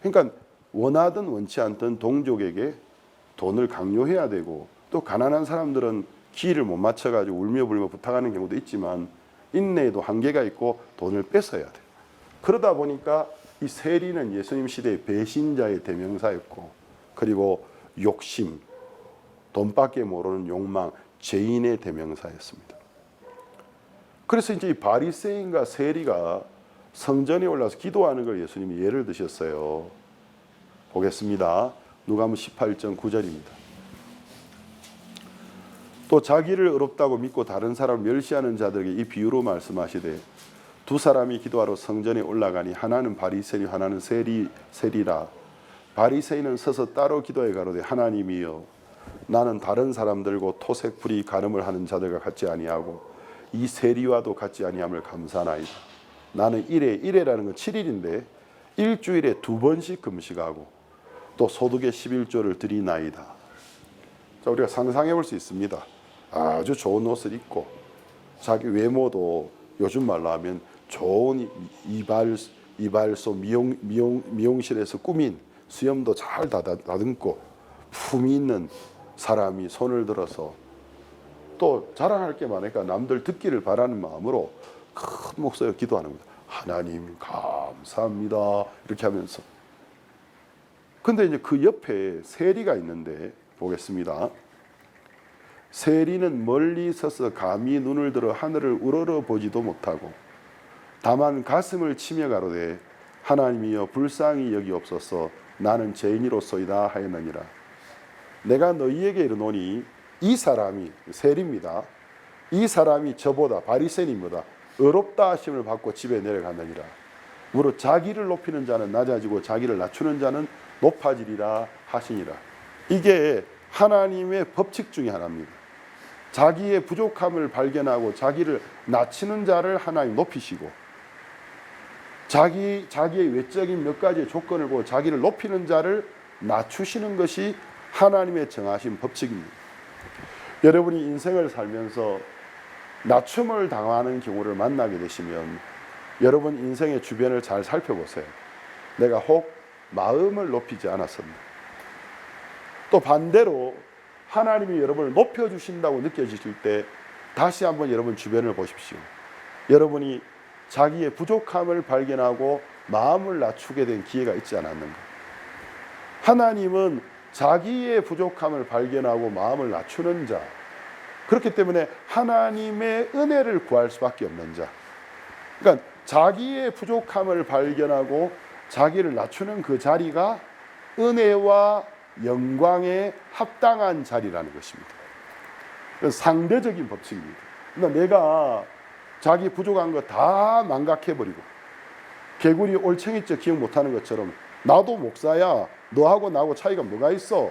그러니까 원하든 원치 않든 동족에게 돈을 강요해야 되고, 또 가난한 사람들은 기회를 못 맞춰가지고 울며 불며 부탁하는 경우도 있지만 인내에도 한계가 있고 돈을 뺏어야 돼요. 그러다 보니까 이 세리는 예수님 시대의 배신자의 대명사였고, 그리고 욕심, 돈밖에 모르는 욕망, 죄인의 대명사였습니다. 그래서 이제 이 바리새인과 세리가 성전에 올라서 기도하는 걸 예수님이 예를 드셨어요. 보겠습니다. 누가복음 18장 9절입니다. 또 자기를 의롭다고 믿고 다른 사람을 멸시하는 자들에게 이 비유로 말씀하시되 두 사람이 기도하러 성전에 올라가니 하나는 바리새인 하나는 세리라. 바리새인은 서서 따로 기도해 가로되 하나님이여 나는 다른 사람들과 토색 불이 간음을 하는 자들과 같지 아니하고 이 세리와도 같지 아니함을 감사하나이다. 나는 일회라는 건 7일인데 일주일에 2번씩 금식하고 또 소득의 11조를 드리나이다. 자, 우리가 상상해 볼 수 있습니다. 아주 좋은 옷을 입고 자기 외모도 요즘 말로 하면 좋은 이발소 미용실에서 꾸민 수염도 잘 다듬고 품이 있는 사람이 손을 들어서 또 자랑할 게 많으니까 남들 듣기를 바라는 마음으로 큰 목소리로 기도하는 겁니다. 하나님 감사합니다. 이렇게 하면서. 근데 이제 그 옆에 세리가 있는데 보겠습니다. 세리는 멀리 서서 감히 눈을 들어 하늘을 우러러 보지도 못하고 다만 가슴을 치며 가로되 하나님이여 불쌍히 여기옵소서 나는 죄인이로소이다 하였느니라. 내가 너희에게 이르노니 이 사람이 세리입니다. 이 사람이 저보다 바리새인보다 의롭다 하심을 받고 집에 내려갔느니라. 무릇 자기를 높이는 자는 낮아지고 자기를 낮추는 자는 높아지리라 하시니라. 이게 하나님의 법칙 중에 하나입니다. 자기의 부족함을 발견하고 자기를 낮추는 자를 하나님 높이시고 자기의 외적인 몇 가지의 조건을 보고 자기를 높이는 자를 낮추시는 것이 하나님의 정하신 법칙입니다. 여러분이 인생을 살면서 낮춤을 당하는 경우를 만나게 되시면 여러분 인생의 주변을 잘 살펴보세요. 내가 혹 마음을 높이지 않았었나. 또 반대로 하나님이 여러분을 높여주신다고 느껴지실 때 다시 한번 여러분 주변을 보십시오. 여러분이 자기의 부족함을 발견하고 마음을 낮추게 된 기회가 있지 않았는가. 하나님은 자기의 부족함을 발견하고 마음을 낮추는 자, 그렇기 때문에 하나님의 은혜를 구할 수밖에 없는 자, 그러니까 자기의 부족함을 발견하고 자기를 낮추는 그 자리가 은혜와 영광에 합당한 자리라는 것입니다. 상대적인 법칙입니다. 그러니까 내가 자기 부족한 거 다 망각해버리고 개구리 올챙이째 기억 못하는 것처럼 나도 목사야, 너하고 나하고 차이가 뭐가 있어,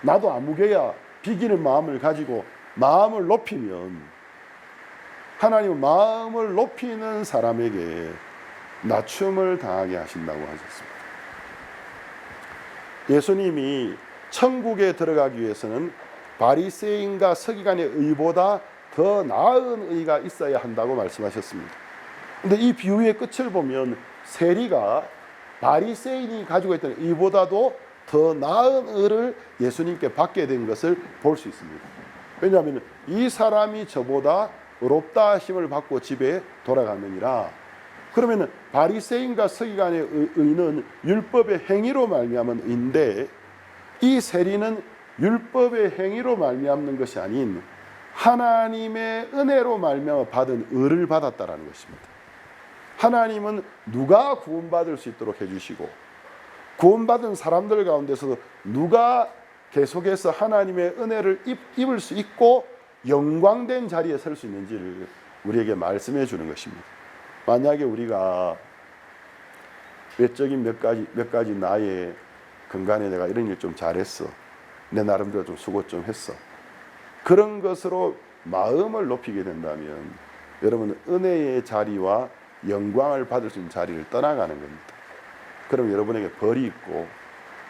나도 아무개야 비기는 마음을 가지고 마음을 높이면 하나님은 마음을 높이는 사람에게 낮춤을 당하게 하신다고 하셨습니다. 예수님이 천국에 들어가기 위해서는 바리새인과 서기관의 의보다 더 나은 의가 있어야 한다고 말씀하셨습니다. 근데 이 비유의 끝을 보면 세리가 바리새인이 가지고 있던 의보다도 더 나은 의를 예수님께 받게 된 것을 볼 수 있습니다. 왜냐하면 이 사람이 저보다 의롭다 하심을 받고 집에 돌아가느니라. 그러면 바리새인과 서기관의 의는 율법의 행위로 말미암은 의인데, 이 세리는 율법의 행위로 말미암는 것이 아닌 하나님의 은혜로 말미암아 받은 의를 받았다라는 것입니다. 하나님은 누가 구원받을 수 있도록 해주시고, 구원받은 사람들 가운데서도 누가 계속해서 하나님의 은혜를 입을 수 있고 영광된 자리에 설 수 있는지를 우리에게 말씀해 주는 것입니다. 만약에 우리가 외적인 몇 가지 나의 건강에 내가 이런 일 좀 잘했어, 내 나름대로 좀 수고 좀 했어, 그런 것으로 마음을 높이게 된다면 여러분은 은혜의 자리와 영광을 받을 수 있는 자리를 떠나가는 겁니다. 그럼 여러분에게 벌이 있고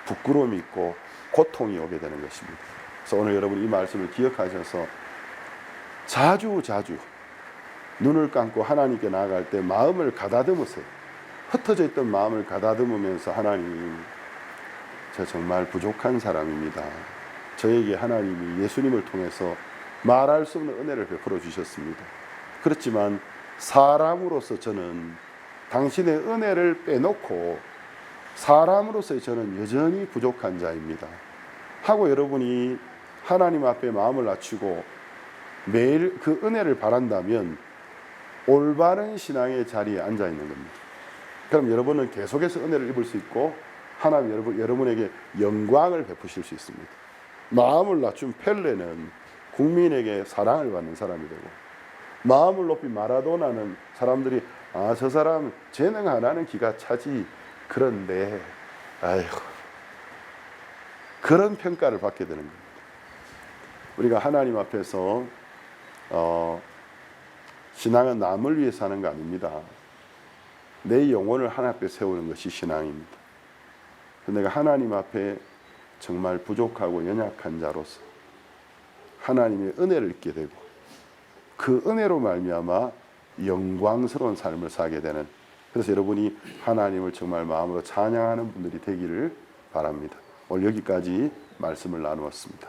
부끄러움이 있고 고통이 오게 되는 것입니다. 그래서 오늘 여러분 이 말씀을 기억하셔서 자주 눈을 감고 하나님께 나아갈 때 마음을 가다듬으세요. 흩어져 있던 마음을 가다듬으면서, 하나님, 저 정말 부족한 사람입니다. 저에게 하나님이 예수님을 통해서 말할 수 없는 은혜를 베풀어 주셨습니다. 그렇지만 사람으로서 저는 당신의 은혜를 빼놓고 사람으로서의 저는 여전히 부족한 자입니다 하고 여러분이 하나님 앞에 마음을 낮추고 매일 그 은혜를 바란다면 올바른 신앙의 자리에 앉아 있는 겁니다. 그럼 여러분은 계속해서 은혜를 입을 수 있고 하나님 여러분에게 영광을 베푸실 수 있습니다. 마음을 낮춘 펠레는 국민에게 사랑을 받는 사람이 되고, 마음을 높인 마라도나는 사람들이 저 사람 재능 하나는 기가 차지, 그런데 아이고, 그런 평가를 받게 되는 겁니다. 우리가 하나님 앞에서 신앙은 남을 위해 사는 거 아닙니다. 내 영혼을 하나님 앞에 세우는 것이 신앙입니다. 내가 하나님 앞에 정말 부족하고 연약한 자로서 하나님의 은혜를 잊게 되고, 그 은혜로 말미암아 영광스러운 삶을 살게 되는, 그래서 여러분이 하나님을 정말 마음으로 찬양하는 분들이 되기를 바랍니다. 오늘 여기까지 말씀을 나누었습니다.